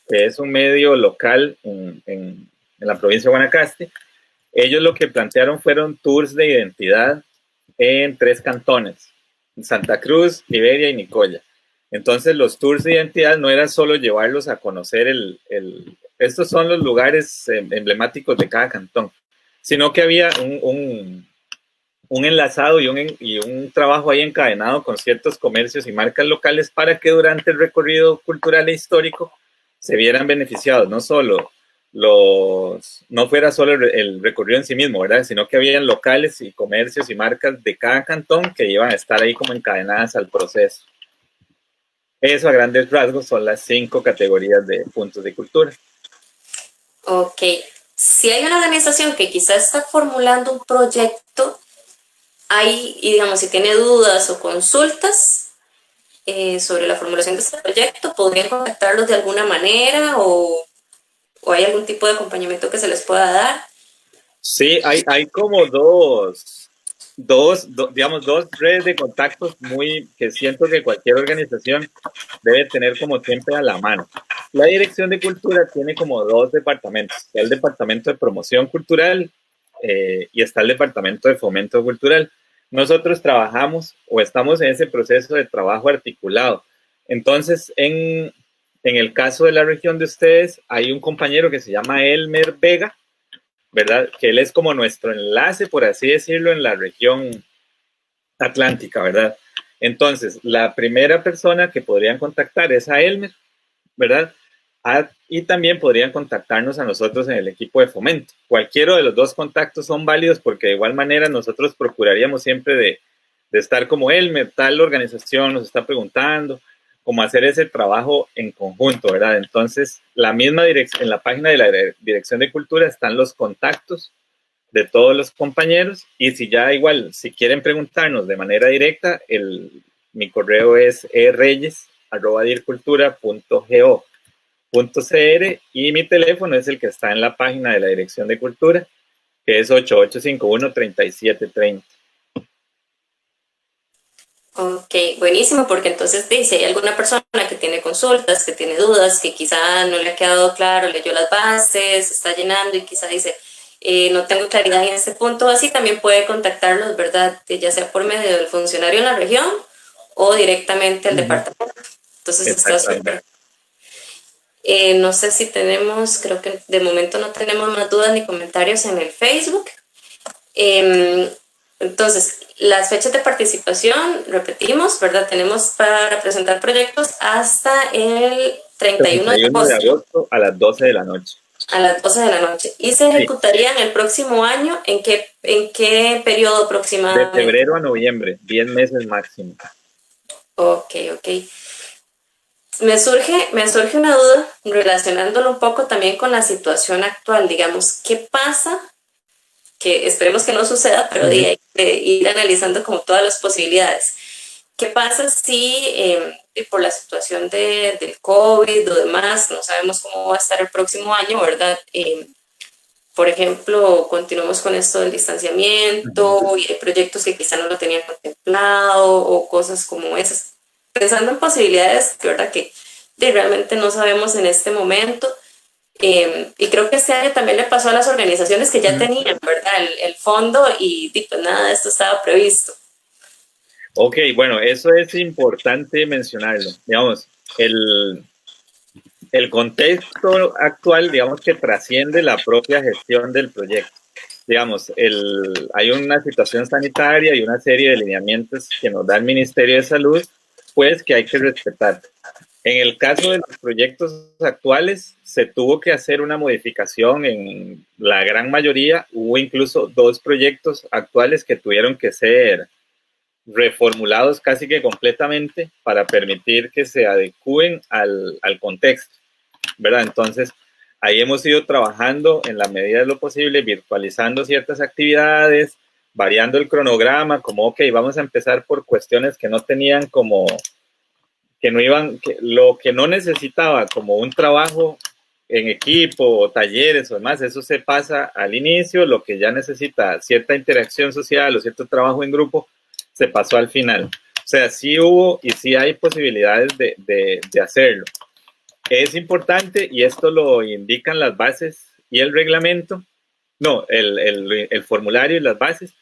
que es un medio local en la provincia de Guanacaste. Ellos lo que plantearon fueron tours de identidad en 3 cantones, Santa Cruz, Liberia y Nicoya. Entonces los tours de identidad no era solo llevarlos a conocer estos son los lugares emblemáticos de cada cantón, sino que había un enlazado y un trabajo ahí encadenado con ciertos comercios y marcas locales para que durante el recorrido cultural e histórico se vieran beneficiados, no fuera solo el recorrido en sí mismo, ¿verdad? Sino que habían locales y comercios y marcas de cada cantón que iban a estar ahí como encadenadas al proceso. Eso a grandes rasgos son las 5 categorías de puntos de cultura. Ok. Si hay una organización que quizás está formulando un proyecto hay, y digamos, si tiene dudas o consultas sobre la formulación de este proyecto, podrían contactarlos de alguna manera o hay algún tipo de acompañamiento que se les pueda dar. Sí, hay como digamos, dos redes de contactos muy que siento que cualquier organización debe tener como siempre a la mano. La Dirección de Cultura tiene como dos departamentos. Está el Departamento de Promoción Cultural y está el Departamento de Fomento Cultural. Nosotros trabajamos o estamos en ese proceso de trabajo articulado. Entonces, en el caso de la región de ustedes, hay un compañero que se llama Elmer Vega, ¿verdad? Que él es como nuestro enlace, por así decirlo, en la región atlántica, ¿verdad? Entonces, la primera persona que podrían contactar es a Elmer, ¿verdad? Y también podrían contactarnos a nosotros en el equipo de fomento. Cualquiera de los dos contactos son válidos porque de igual manera nosotros procuraríamos siempre de estar como Elmer, tal organización nos está preguntando, como hacer ese trabajo en conjunto, ¿verdad? Entonces, en la página de la Dirección de Cultura están los contactos de todos los compañeros y si ya igual, si quieren preguntarnos de manera directa, mi correo es reyes@dircultura.go.cr y mi teléfono es el que está en la página de la Dirección de Cultura, que es 8851-3730. Ok, buenísimo, porque entonces dice, hay alguna persona que tiene consultas, que tiene dudas, que quizá no le ha quedado claro, leyó las bases, está llenando y quizá dice, no tengo claridad en este punto, así también puede contactarlos, ¿verdad? Ya sea por medio del funcionario en la región o directamente al departamento. Entonces está Exactamente. súper. No sé si tenemos, creo que de momento no tenemos más dudas ni comentarios en el Facebook. Entonces, las fechas de participación, repetimos, ¿verdad? Tenemos para presentar proyectos hasta el 31 de 31 de agosto agosto a las 12 de la noche. a las 12 de la noche. ¿Y se Sí, ejecutarían el próximo año? En qué periodo de aproximadamente? febrero a noviembre, 10 meses máximo. Ok, ok. Me surge una duda relacionándolo un poco también con la situación actual. Digamos, ¿qué pasa? Que esperemos que no suceda, pero Uh -huh. hay que ir analizando como todas las posibilidades. ¿Qué pasa si por la situación del COVID o demás, no sabemos cómo va a estar el próximo año, ¿verdad? Por ejemplo, continuamos con esto del Uh -huh. distanciamiento y hay proyectos que quizá no lo tenían contemplado o cosas como esas. Pensando en posibilidades, ¿verdad? Que realmente no sabemos en este momento. Y creo que este año también le pasó a las organizaciones que Uh ya -huh. tenían, ¿verdad? El fondo y pues nada de esto estaba previsto. Ok, bueno, eso es importante mencionarlo. Digamos, el contexto actual, digamos que trasciende la propia gestión del proyecto. Digamos, hay una situación sanitaria y una serie de lineamientos que nos da el Ministerio de Salud, pues que hay que respetar. En el caso de los proyectos actuales, se tuvo que hacer una modificación en la gran mayoría. Hubo incluso dos proyectos actuales que tuvieron que ser reformulados casi que completamente para permitir que se adecúen al contexto, ¿verdad? Entonces, ahí hemos ido trabajando en la medida de lo posible, virtualizando ciertas actividades, variando el cronograma, como, ok, vamos a empezar por cuestiones que no tenían como, que no iban, lo que no necesitaba como un trabajo en equipo o talleres o demás, eso se pasa al inicio, lo que ya necesita cierta interacción social o cierto trabajo en grupo, se pasó al final. O sea, sí hubo y sí hay posibilidades de hacerlo. Es importante, y esto lo indican las bases y el reglamento, no, el formulario y las bases,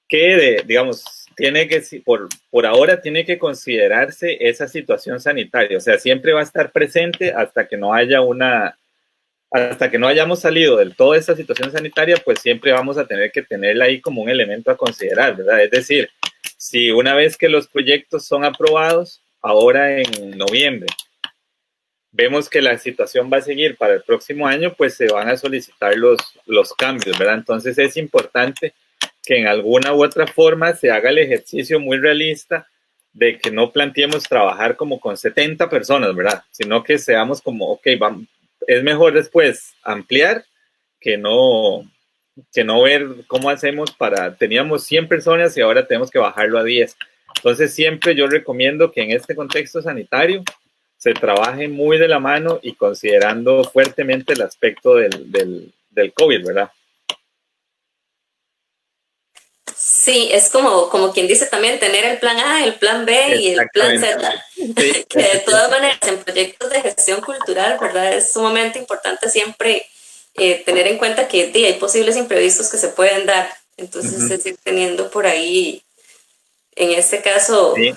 que, digamos, tiene que, por ahora tiene que considerarse esa situación sanitaria. O sea, siempre va a estar presente hasta que no haya hasta que no hayamos salido del todo de esta situación sanitaria, pues siempre vamos a tener que tenerla ahí como un elemento a considerar, ¿verdad? Es decir, si una vez que los proyectos son aprobados, ahora en noviembre, vemos que la situación va a seguir para el próximo año, pues se van a solicitar los cambios, ¿verdad? Entonces es importante que en alguna u otra forma se haga el ejercicio muy realista de que no planteemos trabajar como con 70 personas, ¿verdad? Sino que seamos como, ok, vamos, es mejor después ampliar que no, que no ver cómo hacemos teníamos 100 personas y ahora tenemos que bajarlo a 10. Entonces siempre yo recomiendo que en este contexto sanitario se trabaje muy de la mano y considerando fuertemente el aspecto del COVID, ¿verdad? Sí, es como quien dice también tener el plan A, el plan B y el plan Z, sí, que de todas maneras en proyectos de gestión cultural, ¿verdad? Es sumamente importante siempre tener en cuenta que hay posibles imprevistos que se pueden dar, entonces es ir teniendo por ahí, en este caso... sí.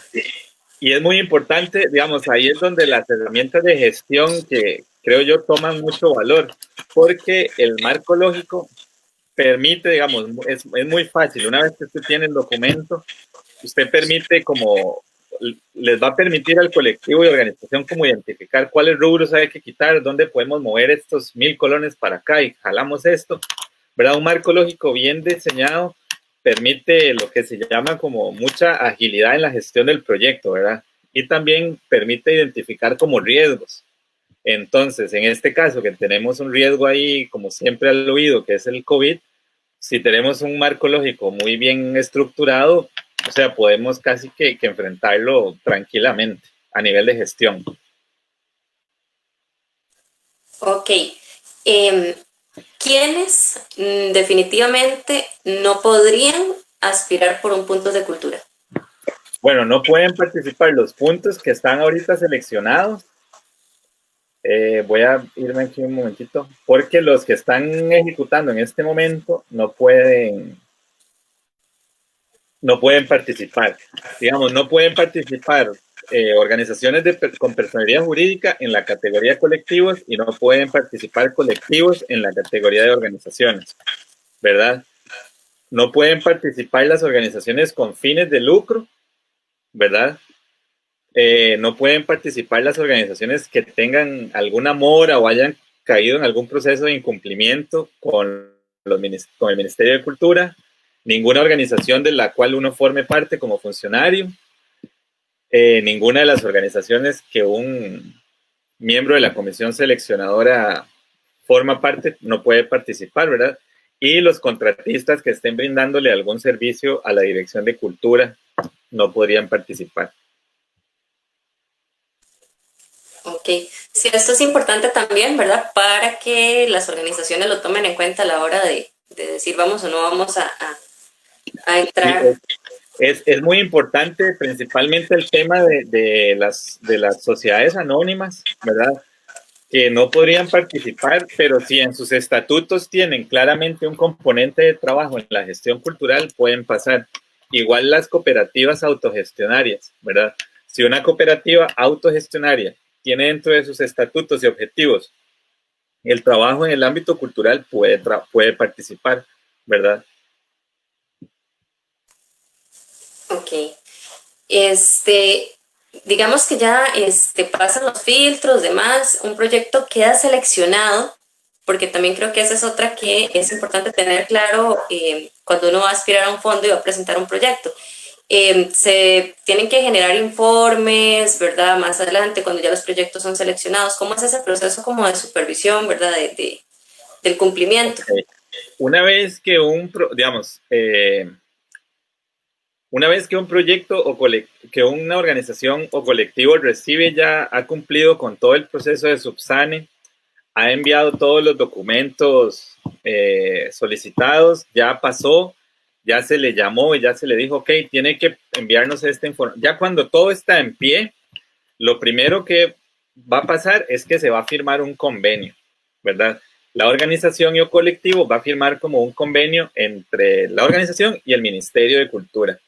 Y es muy importante, digamos, ahí es donde las herramientas de gestión que creo yo toman mucho valor, porque el marco lógico permite, digamos, es muy fácil. Una vez que usted tiene el documento, usted permite les va a permitir al colectivo y organización como identificar cuáles rubros hay que quitar, dónde podemos mover estos 1000 colones para acá y jalamos esto, ¿verdad? Un marco lógico bien diseñado permite lo que se llama como mucha agilidad en la gestión del proyecto, ¿verdad? Y también permite identificar como riesgos. Entonces, en este caso que tenemos un riesgo ahí, como siempre al oído, que es el COVID, si tenemos un marco lógico muy bien estructurado, o sea, podemos casi que enfrentarlo tranquilamente a nivel de gestión. Ok. ¿Quiénes definitivamente no podrían aspirar por un punto de cultura? Bueno, no pueden participar los puntos que están ahorita seleccionados. Voy a irme aquí un momentito, porque los que están ejecutando en este momento no pueden participar. Digamos, no pueden participar organizaciones con personalidad jurídica en la categoría colectivos y no pueden participar colectivos en la categoría de organizaciones, ¿verdad? No pueden participar las organizaciones con fines de lucro, ¿verdad? No pueden participar las organizaciones que tengan alguna mora o hayan caído en algún proceso de incumplimiento con el Ministerio de Cultura, ninguna organización de la cual uno forme parte como funcionario, ninguna de las organizaciones que un miembro de la comisión seleccionadora forma parte no puede participar, ¿verdad? Y los contratistas que estén brindándole algún servicio a la Dirección de Cultura no podrían participar. Ok, sí, esto es importante también, ¿verdad? Para que las organizaciones lo tomen en cuenta a la hora de decir vamos o no vamos a entrar. Es muy importante principalmente el tema de las sociedades anónimas, ¿verdad? Que no podrían participar, pero si en sus estatutos tienen claramente un componente de trabajo en la gestión cultural, pueden pasar. Igual las cooperativas autogestionarias, ¿verdad? Si una cooperativa autogestionaria tiene dentro de sus estatutos y objetivos el trabajo en el ámbito cultural, puede participar, ¿verdad? Ok. Este, digamos que ya pasan los filtros, demás, un proyecto queda seleccionado, porque también creo que esa es otra que es importante tener claro cuando uno va a aspirar a un fondo y va a presentar un proyecto. Se tienen que generar informes, ¿verdad? Más adelante, cuando ya los proyectos son seleccionados, ¿cómo es ese proceso como de supervisión, ¿verdad? Del cumplimiento. Okay. Una vez que digamos, una vez que un proyecto que una organización o colectivo recibe ya, ha cumplido con todo el proceso de subsane, ha enviado todos los documentos solicitados, ya pasó, ya se le llamó y ya se le dijo, ok, tiene que enviarnos esta información. Ya cuando todo está en pie, lo primero que va a pasar es que se va a firmar un convenio, ¿verdad? La organización y el colectivo va a firmar como un convenio entre la organización y el Ministerio de Cultura.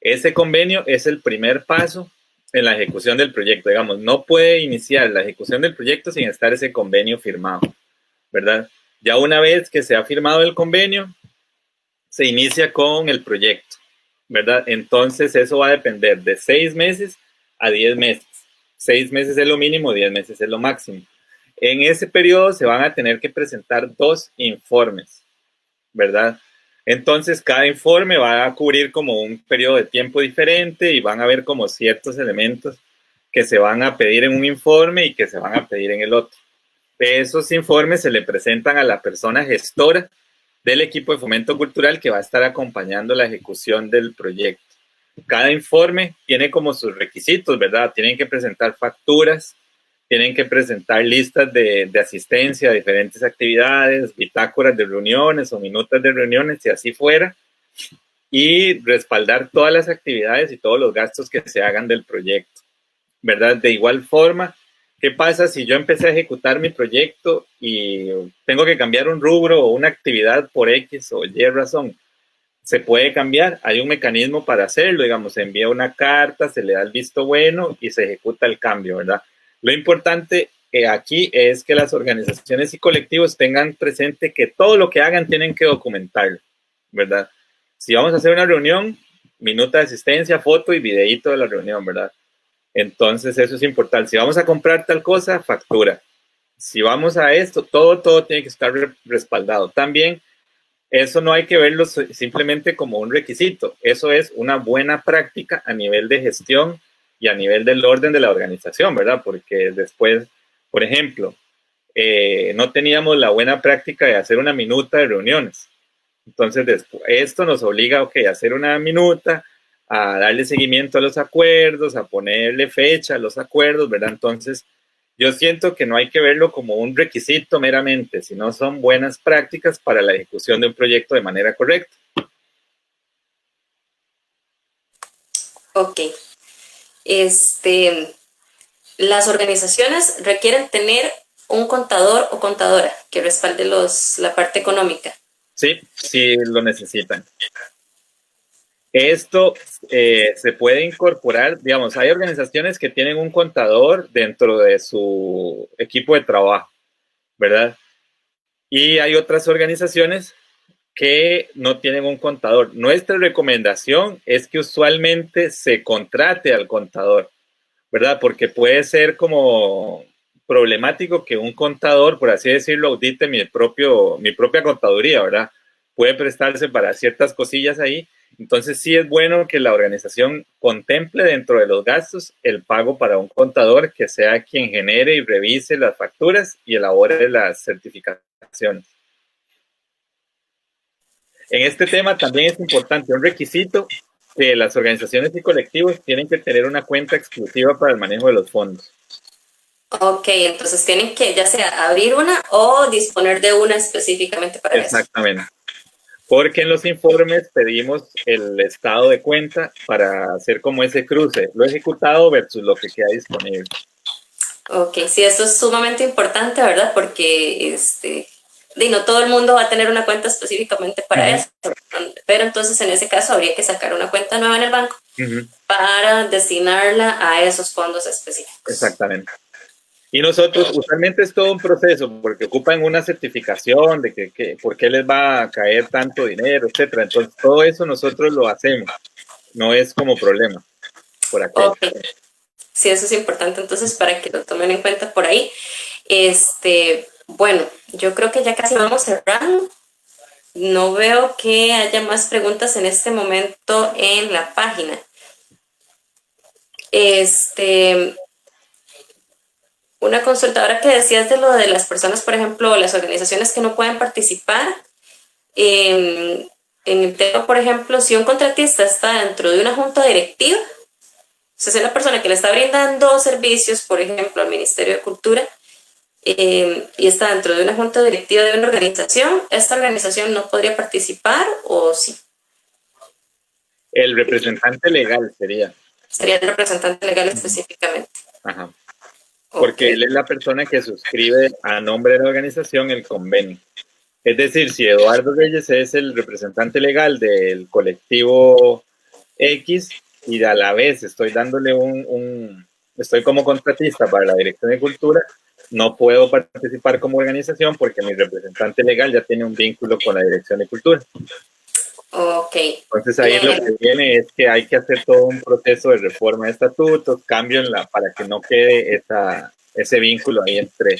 Ese convenio es el primer paso en la ejecución del proyecto. Digamos, no puede iniciar la ejecución del proyecto sin estar ese convenio firmado, ¿verdad? Ya una vez que se ha firmado el convenio, se inicia con el proyecto, ¿verdad? Entonces eso va a depender de 6 meses a 10 meses. 6 meses es lo mínimo, 10 meses es lo máximo. En ese periodo se van a tener que presentar 2 informes, ¿verdad? Entonces, cada informe va a cubrir como un periodo de tiempo diferente y van a haber como ciertos elementos que se van a pedir en un informe y que se van a pedir en el otro. Esos informes se le presentan a la persona gestora del equipo de fomento cultural que va a estar acompañando la ejecución del proyecto. Cada informe tiene como sus requisitos, ¿verdad? Tienen que presentar facturas, tienen que presentar listas de asistencia a diferentes actividades, bitácoras de reuniones o minutas de reuniones, si así fuera, y respaldar todas las actividades y todos los gastos que se hagan del proyecto, ¿verdad? De igual forma, ¿qué pasa si yo empecé a ejecutar mi proyecto y tengo que cambiar un rubro o una actividad por X o Y razón? Se puede cambiar, hay un mecanismo para hacerlo, digamos, se envía una carta, se le da el visto bueno y se ejecuta el cambio, ¿verdad? Lo importante aquí es que las organizaciones y colectivos tengan presente que todo lo que hagan tienen que documentarlo, ¿verdad? Si vamos a hacer una reunión, minuta de asistencia, foto y videíto de la reunión, ¿verdad? Entonces eso es importante. Si vamos a comprar tal cosa, factura. Si vamos a esto, todo tiene que estar respaldado. También eso no hay que verlo simplemente como un requisito. Eso es una buena práctica a nivel de gestión y a nivel del orden de la organización, ¿verdad? Porque después, por ejemplo, no teníamos la buena práctica de hacer una minuta de reuniones. Entonces, esto nos obliga, a hacer una minuta, a darle seguimiento a los acuerdos, a ponerle fecha a los acuerdos, ¿verdad? Entonces, yo siento que no hay que verlo como un requisito meramente, sino son buenas prácticas para la ejecución de un proyecto de manera correcta. Ok. Las organizaciones requieren tener un contador o contadora que respalde la parte económica. Sí, sí lo necesitan. Esto se puede incorporar, digamos, hay organizaciones que tienen un contador dentro de su equipo de trabajo, ¿verdad? Y hay otras organizaciones que no tienen un contador. Nuestra recomendación es que usualmente se contrate al contador, ¿verdad? Porque puede ser como problemático que un contador, por así decirlo, audite mi propia contaduría, ¿verdad? Puede prestarse para ciertas cosillas ahí. Entonces sí es bueno que la organización contemple dentro de los gastos el pago para un contador que sea quien genere y revise las facturas y elabore las certificaciones. En este tema también es importante un requisito que las organizaciones y colectivos tienen que tener una cuenta exclusiva para el manejo de los fondos. Ok, entonces tienen que ya sea abrir una o disponer de una específicamente para eso. Exactamente. Porque en los informes pedimos el estado de cuenta para hacer como ese cruce, lo ejecutado versus lo que queda disponible. Ok, sí, esto es sumamente importante, ¿verdad? Porque no todo el mundo va a tener una cuenta específicamente para eso, pero entonces en ese caso habría que sacar una cuenta nueva en el banco para destinarla a esos fondos específicos. Exactamente. Y nosotros, usualmente es todo un proceso, porque ocupan una certificación de que por qué les va a caer tanto dinero, etcétera. Entonces, todo eso nosotros lo hacemos. No es como problema por aquello. Ok, sí, eso es importante, entonces, para que lo tomen en cuenta por ahí. Bueno, yo creo que ya casi vamos cerrando. No veo que haya más preguntas en este momento en la página. Una consulta, ahora que decías de lo de las personas, por ejemplo, las organizaciones que no pueden participar, en el tema, por ejemplo, si un contratista está dentro de una junta directiva, o sea, si una persona que le está brindando servicios, por ejemplo, al Ministerio de Cultura, y está dentro de una junta directiva de una organización, ¿esta organización no podría participar o sí? El representante legal sería. Sería el representante legal específicamente. Ajá. Porque él es la persona que suscribe a nombre de la organización el convenio. Es decir, si Eduardo Reyes es el representante legal del colectivo X y a la vez estoy dándole estoy como contratista para la Dirección de Cultura, no puedo participar como organización porque mi representante legal ya tiene un vínculo con la Dirección de Cultura. Ok. Entonces ahí lo que viene es que hay que hacer todo un proceso de reforma de estatutos, cambio para que no quede ese vínculo ahí entre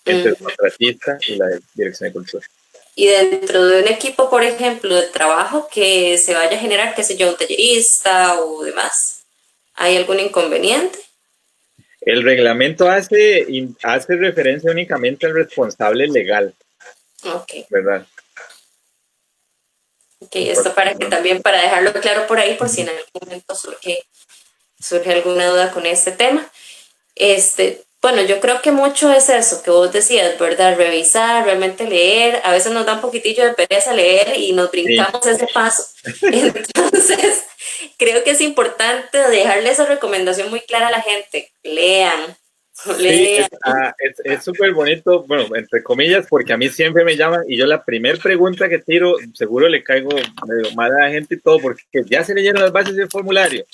el contratista y la Dirección de Cultura. Y dentro de un equipo, por ejemplo, de trabajo que se vaya a generar, qué sé yo, un tallerista o demás, ¿hay algún inconveniente? El reglamento hace referencia únicamente al responsable legal, Ok. ¿verdad? Okay, esto para que también, para dejarlo claro por ahí, por si en algún momento surge alguna duda con este tema. Bueno, yo creo que mucho es eso que vos decías, ¿verdad? Revisar, realmente leer. A veces nos da un poquitillo de pereza leer y nos Sí, brincamos ese paso. Entonces, creo que es importante dejarle esa recomendación muy clara a la gente. Lean, sí, lean. es súper bonito, bueno, entre comillas, porque a mí siempre me llaman y yo la primera pregunta que tiro, seguro le caigo medio mal a la gente y todo, porque ya se leyeron las bases del formulario.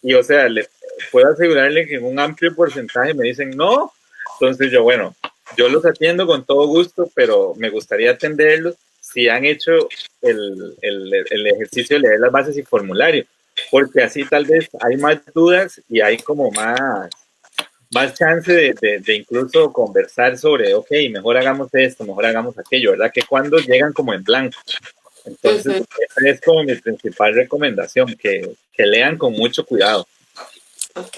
Y o sea, le puedo asegurarle que en un amplio porcentaje me dicen no. Entonces yo, bueno, yo los atiendo con todo gusto, pero me gustaría atenderlos si han hecho el ejercicio de leer las bases y formulario, porque así tal vez hay más dudas y hay como más chance de incluso conversar sobre, ok, mejor hagamos esto, mejor hagamos aquello, ¿verdad? Que cuando llegan como en blanco. Entonces, Ujú. esa es como mi principal recomendación, que lean con mucho cuidado. Ok.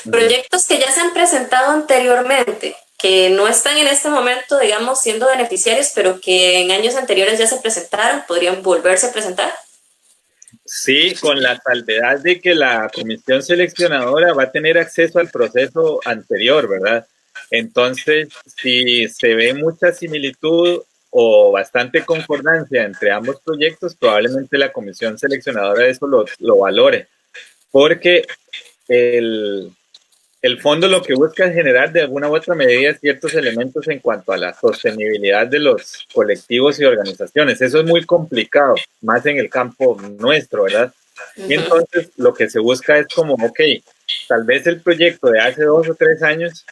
Proyectos que ya se han presentado anteriormente, que no están en este momento, digamos, siendo beneficiarios, pero que en años anteriores ya se presentaron, podrían volverse a presentar. Sí, con la salvedad de que la comisión seleccionadora va a tener acceso al proceso anterior, ¿verdad? Entonces, si se ve mucha similitud o bastante concordancia entre ambos proyectos, probablemente la comisión seleccionadora de eso lo valore, porque el, el fondo lo que busca es generar de alguna u otra medida ciertos elementos en cuanto a la sostenibilidad de los colectivos y organizaciones. Eso es muy complicado, más en el campo nuestro, ¿verdad? Y Ujú. entonces lo que se busca es como, ok, tal vez el proyecto de hace 2 o 3 años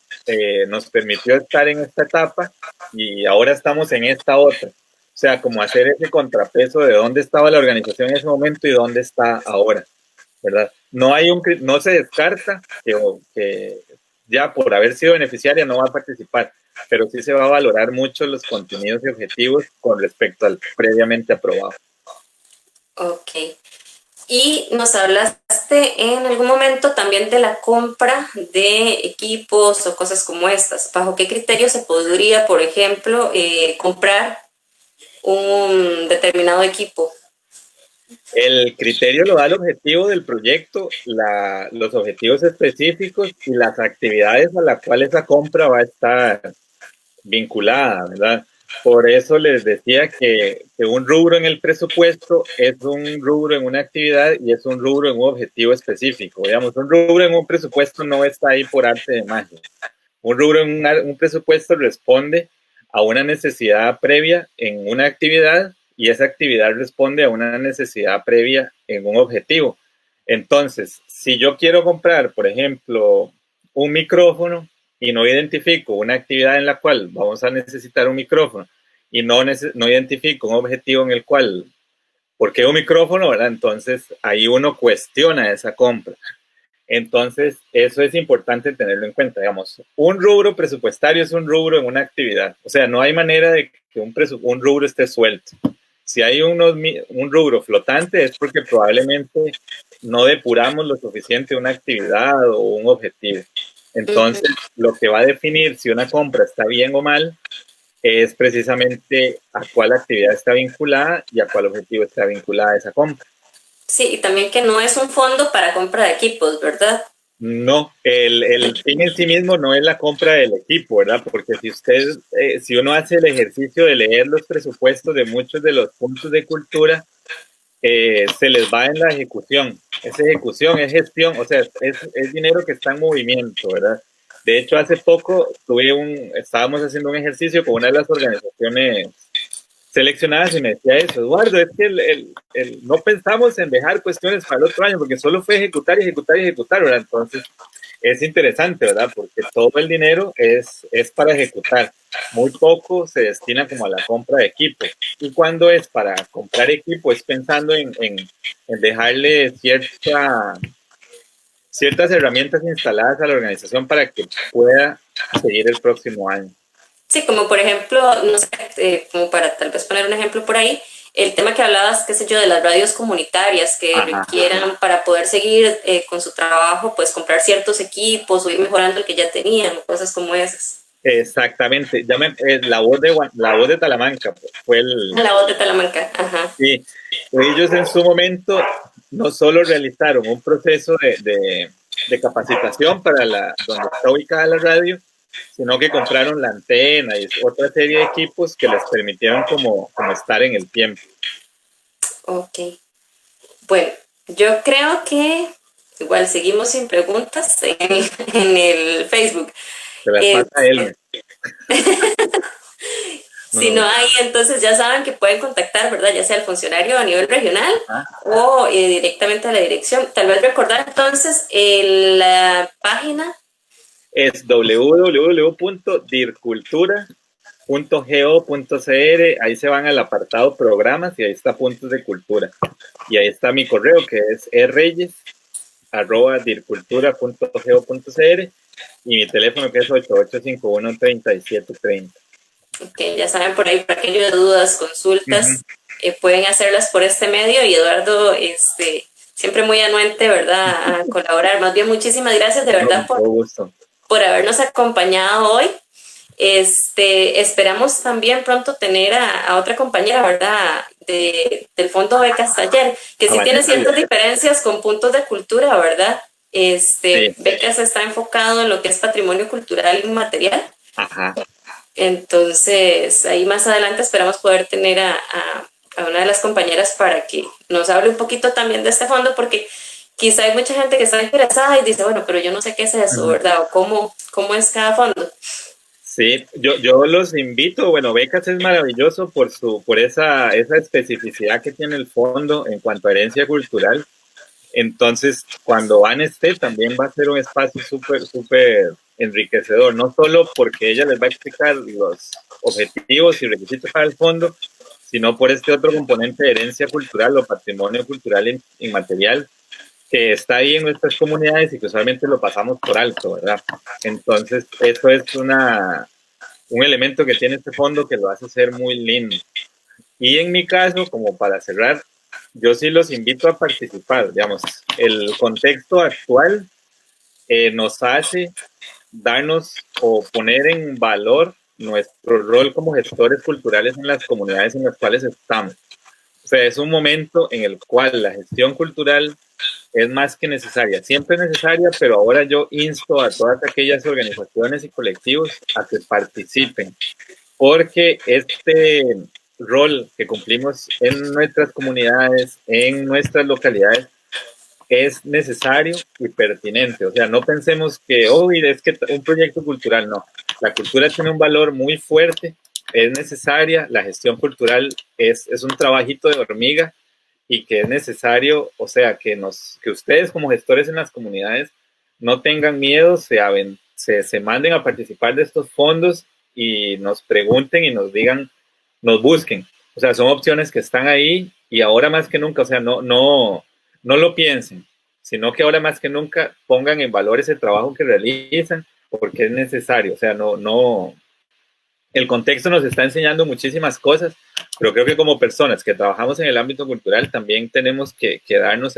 nos permitió estar en esta etapa y ahora estamos en esta otra. O sea, como hacer ese contrapeso de dónde estaba la organización en ese momento y dónde está ahora, ¿verdad? No se descarta que ya por haber sido beneficiaria no va a participar, pero sí se va a valorar mucho los contenidos y objetivos con respecto al previamente aprobado. Ok. Y nos hablaste en algún momento también de la compra de equipos o cosas como estas. ¿Bajo qué criterio se podría, por ejemplo, comprar un determinado equipo? El criterio lo da el objetivo del proyecto, los objetivos específicos y las actividades a las cuales esa compra va a estar vinculada, ¿verdad? Por eso les decía que un rubro en el presupuesto es un rubro en una actividad y es un rubro en un objetivo específico. Digamos, un rubro en un presupuesto no está ahí por arte de magia. Un rubro en un presupuesto responde a una necesidad previa en una actividad y esa actividad responde a una necesidad previa en un objetivo. Entonces, si yo quiero comprar, por ejemplo, un micrófono y no identifico una actividad en la cual vamos a necesitar un micrófono y no identifico un objetivo en el cual, ¿por qué un micrófono? ¿Verdad? Entonces, ahí uno cuestiona esa compra. Entonces, eso es importante tenerlo en cuenta. Digamos, un rubro presupuestario es un rubro en una actividad. O sea, no hay manera de que un rubro esté suelto. Si hay un rubro flotante es porque probablemente no depuramos lo suficiente una actividad o un objetivo. Entonces, Ujú. lo que va a definir si una compra está bien o mal es precisamente a cuál actividad está vinculada y a cuál objetivo está vinculada esa compra. Sí, y también que no es un fondo para compra de equipos, ¿verdad? No, el fin en sí mismo no es la compra del equipo, ¿verdad? Porque si uno hace el ejercicio de leer los presupuestos de muchos de los puntos de cultura, se les va en la ejecución. Es ejecución, es gestión, o sea, es dinero que está en movimiento, ¿verdad? De hecho, hace poco estábamos haciendo un ejercicio con una de las organizaciones seleccionadas y me decía eso, Eduardo, es que no pensamos en dejar cuestiones para el otro año porque solo fue ejecutar y ejecutar y ejecutar, ¿verdad? Entonces, es interesante, ¿verdad? Porque todo el dinero es para ejecutar. Muy poco se destina como a la compra de equipo. Y cuando es para comprar equipo, es pensando en dejarle ciertas herramientas instaladas a la organización para que pueda seguir el próximo año. Sí, como por ejemplo, no sé, como para tal vez poner un ejemplo por ahí, el tema que hablabas, qué sé yo, de las radios comunitarias que Ajá. requieran para poder seguir con su trabajo, pues comprar ciertos equipos o ir mejorando el que ya tenían, cosas como esas. Exactamente, la voz de Talamanca pues, fue el... La voz de Talamanca, ajá. Sí, ellos en su momento no solo realizaron un proceso de capacitación para donde está ubicada la radio, sino que compraron la antena y otra serie de equipos que les permitieron como estar en el tiempo. Ok. Bueno, yo creo que igual seguimos sin preguntas en el Facebook. Se las pasa a él. Si no hay, entonces ya saben que pueden contactar, ¿verdad? Ya sea el funcionario a nivel regional o directamente a la dirección. Tal vez recordar entonces la página. Es www.dircultura.go.cr. Ahí se van al apartado programas y ahí está puntos de cultura. Y ahí está mi correo que es rreyes@dircultura.go.cr y mi teléfono que es 8851-3730. Ok, ya saben por ahí, para aquellos dudas, consultas, pueden hacerlas por este medio y Eduardo, siempre muy anuente, ¿verdad? A colaborar. Más bien, muchísimas gracias de verdad por habernos acompañado hoy. Esperamos también pronto tener a otra compañera, ¿verdad? Del Fondo Becas Taller, que sí tiene ciertas diferencias con puntos de cultura, ¿verdad? Sí. Becas está enfocado en lo que es patrimonio cultural inmaterial. Ajá. Entonces, ahí más adelante esperamos poder tener a una de las compañeras para que nos hable un poquito también de este fondo, porque quizá hay mucha gente que está interesada y dice, bueno, pero yo no sé qué es eso, ¿verdad? O cómo es cada fondo. Sí, yo los invito, bueno, Becas es maravilloso por esa especificidad que tiene el fondo en cuanto a herencia cultural. Entonces, cuando van también va a ser un espacio súper enriquecedor, no solo porque ella les va a explicar los objetivos y requisitos para el fondo, sino por este otro componente de herencia cultural o patrimonio cultural inmaterial que está ahí en nuestras comunidades y que usualmente lo pasamos por alto, ¿verdad? Entonces, eso es un elemento que tiene este fondo que lo hace ser muy lindo. Y en mi caso, como para cerrar, yo sí los invito a participar. Digamos, el contexto actual nos hace darnos o poner en valor nuestro rol como gestores culturales en las comunidades en las cuales estamos. O sea, es un momento en el cual la gestión cultural es más que necesaria, siempre necesaria, pero ahora yo insto a todas aquellas organizaciones y colectivos a que participen, porque este rol que cumplimos en nuestras comunidades, en nuestras localidades, es necesario y pertinente. O sea, no pensemos que, es que un proyecto cultural, no. La cultura tiene un valor muy fuerte, es necesaria, la gestión cultural es un trabajito de hormiga y que es necesario, o sea, que ustedes como gestores en las comunidades no tengan miedo, se manden a participar de estos fondos y nos pregunten y nos digan, nos busquen. O sea, son opciones que están ahí y ahora más que nunca, o sea, no lo piensen, sino que ahora más que nunca pongan en valor ese trabajo que realizan porque es necesario. O sea, el contexto nos está enseñando muchísimas cosas, pero creo que como personas que trabajamos en el ámbito cultural también tenemos que darnos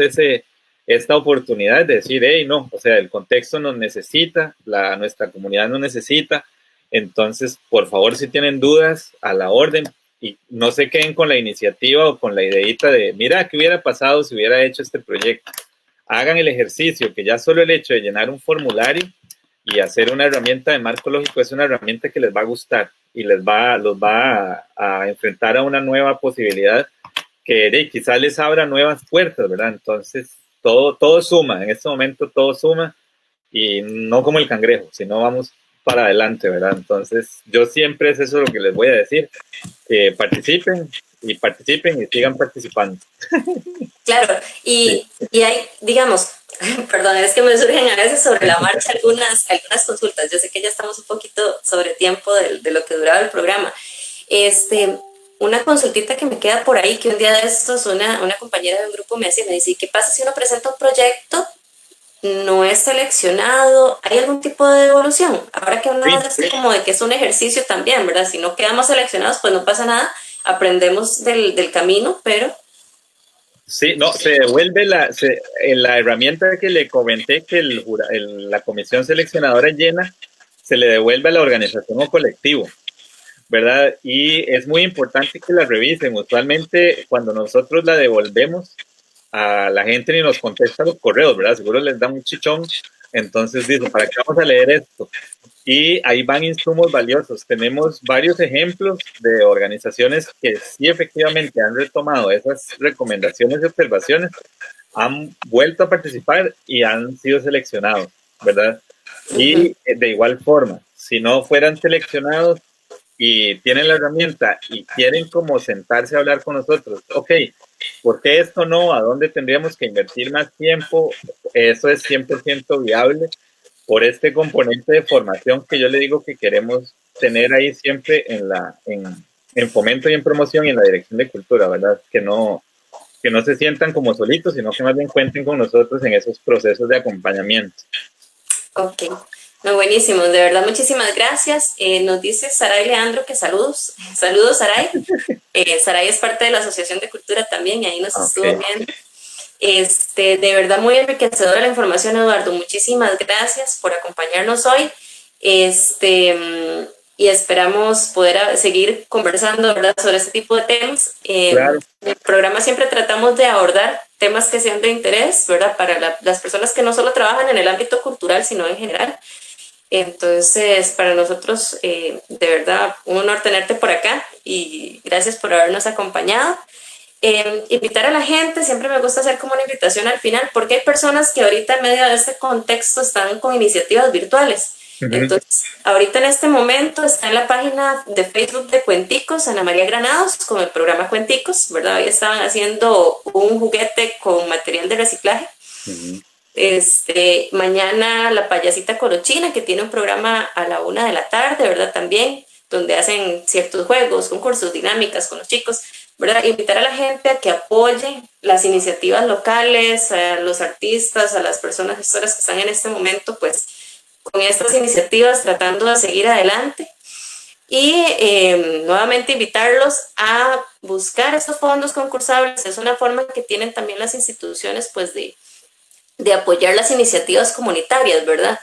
esta oportunidad de decir, hey, no, o sea, el contexto nos necesita, nuestra comunidad nos necesita, entonces, por favor, si tienen dudas, a la orden, y no se queden con la iniciativa o con la ideita de, mira, ¿qué hubiera pasado si hubiera hecho este proyecto? Hagan el ejercicio, que ya solo el hecho de llenar un formulario y hacer una herramienta de marco lógico es una herramienta que les va a gustar y los va a enfrentar a una nueva posibilidad que quizás les abra nuevas puertas, ¿verdad? Entonces, todo suma, en este momento todo suma y no como el cangrejo, sino vamos para adelante, ¿verdad? Entonces, yo siempre es eso lo que les voy a decir, que participen y sigan participando. Claro, y hay, digamos, perdón, es que me surgen a veces sobre la marcha algunas consultas. Yo sé que ya estamos un poquito sobre tiempo de lo que duraba el programa. Una consultita que me queda por ahí, que un día de estos una compañera de un grupo me dice, ¿y qué pasa si uno presenta un proyecto, no es seleccionado? ¿Hay algún tipo de devolución? Ahora que hablamos de como de que es un ejercicio también, ¿verdad? Si no quedamos seleccionados, pues no pasa nada, aprendemos del camino, pero... Sí, no, se devuelve la herramienta que le comenté que la comisión seleccionadora llena, se le devuelve a la organización o colectivo, ¿verdad? Y es muy importante que la revisen. Usualmente cuando nosotros la devolvemos, a la gente ni nos contesta los correos, ¿verdad? Seguro les da un chichón. Entonces dicen, ¿para qué vamos a leer esto? Y ahí van insumos valiosos. Tenemos varios ejemplos de organizaciones que sí efectivamente han retomado esas recomendaciones y observaciones, han vuelto a participar y han sido seleccionados, ¿verdad? Y de igual forma, si no fueran seleccionados y tienen la herramienta y quieren como sentarse a hablar con nosotros, ok, ¿por qué esto no? ¿A dónde tendríamos que invertir más tiempo? Eso es 100% viable por este componente de formación que yo le digo que queremos tener ahí siempre en fomento y en promoción y en la dirección de cultura, ¿verdad? Que no se sientan como solitos, sino que más bien cuenten con nosotros en esos procesos de acompañamiento. Ok, no, buenísimo, de verdad muchísimas gracias. Nos dice Saray Leandro que saludos. Saludos, Saray. Saray es parte de la Asociación de Cultura también y ahí nos estuvo viendo. De verdad muy enriquecedora la información, Eduardo. Muchísimas gracias por acompañarnos hoy. Y esperamos poder seguir conversando, ¿verdad?, sobre este tipo de temas. Claro. En el programa siempre tratamos de abordar temas que sean de interés, ¿verdad?, para las personas que no solo trabajan en el ámbito cultural, sino en general. Entonces, para nosotros, de verdad, un honor tenerte por acá y gracias por habernos acompañado. Invitar a la gente, siempre me gusta hacer como una invitación al final, porque hay personas que ahorita en medio de este contexto están con iniciativas virtuales. Entonces, ahorita en este momento está en la página de Facebook de Cuenticos, Ana María Granados, con el programa Cuenticos, ¿verdad? Hoy estaban haciendo un juguete con material de reciclaje. Mañana la payasita Colochina, que tiene un programa a la 1 de la tarde, ¿verdad? También, donde hacen ciertos juegos, concursos, dinámicas con los chicos, ¿verdad? Invitar a la gente a que apoye las iniciativas locales, a los artistas, a las personas gestoras que están en este momento, pues, con estas iniciativas tratando de seguir adelante. Y nuevamente invitarlos a buscar estos fondos concursables. Es una forma que tienen también las instituciones, pues, de apoyar las iniciativas comunitarias, ¿verdad?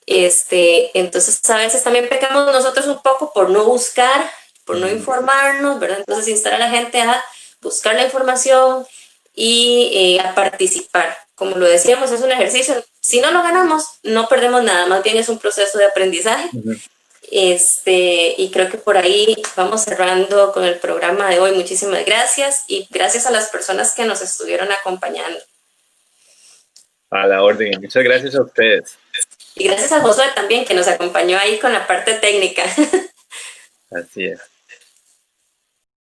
Entonces a veces también pecamos nosotros un poco por no buscar, por no informarnos, ¿verdad? Entonces instar a la gente a buscar la información y a participar. Como lo decíamos, es un ejercicio. Si no lo ganamos, no perdemos nada, más bien es un proceso de aprendizaje. Y creo que por ahí vamos cerrando con el programa de hoy. Muchísimas gracias y gracias a las personas que nos estuvieron acompañando. A la orden. Muchas gracias a ustedes. Y gracias a Josué también, que nos acompañó ahí con la parte técnica. Así es.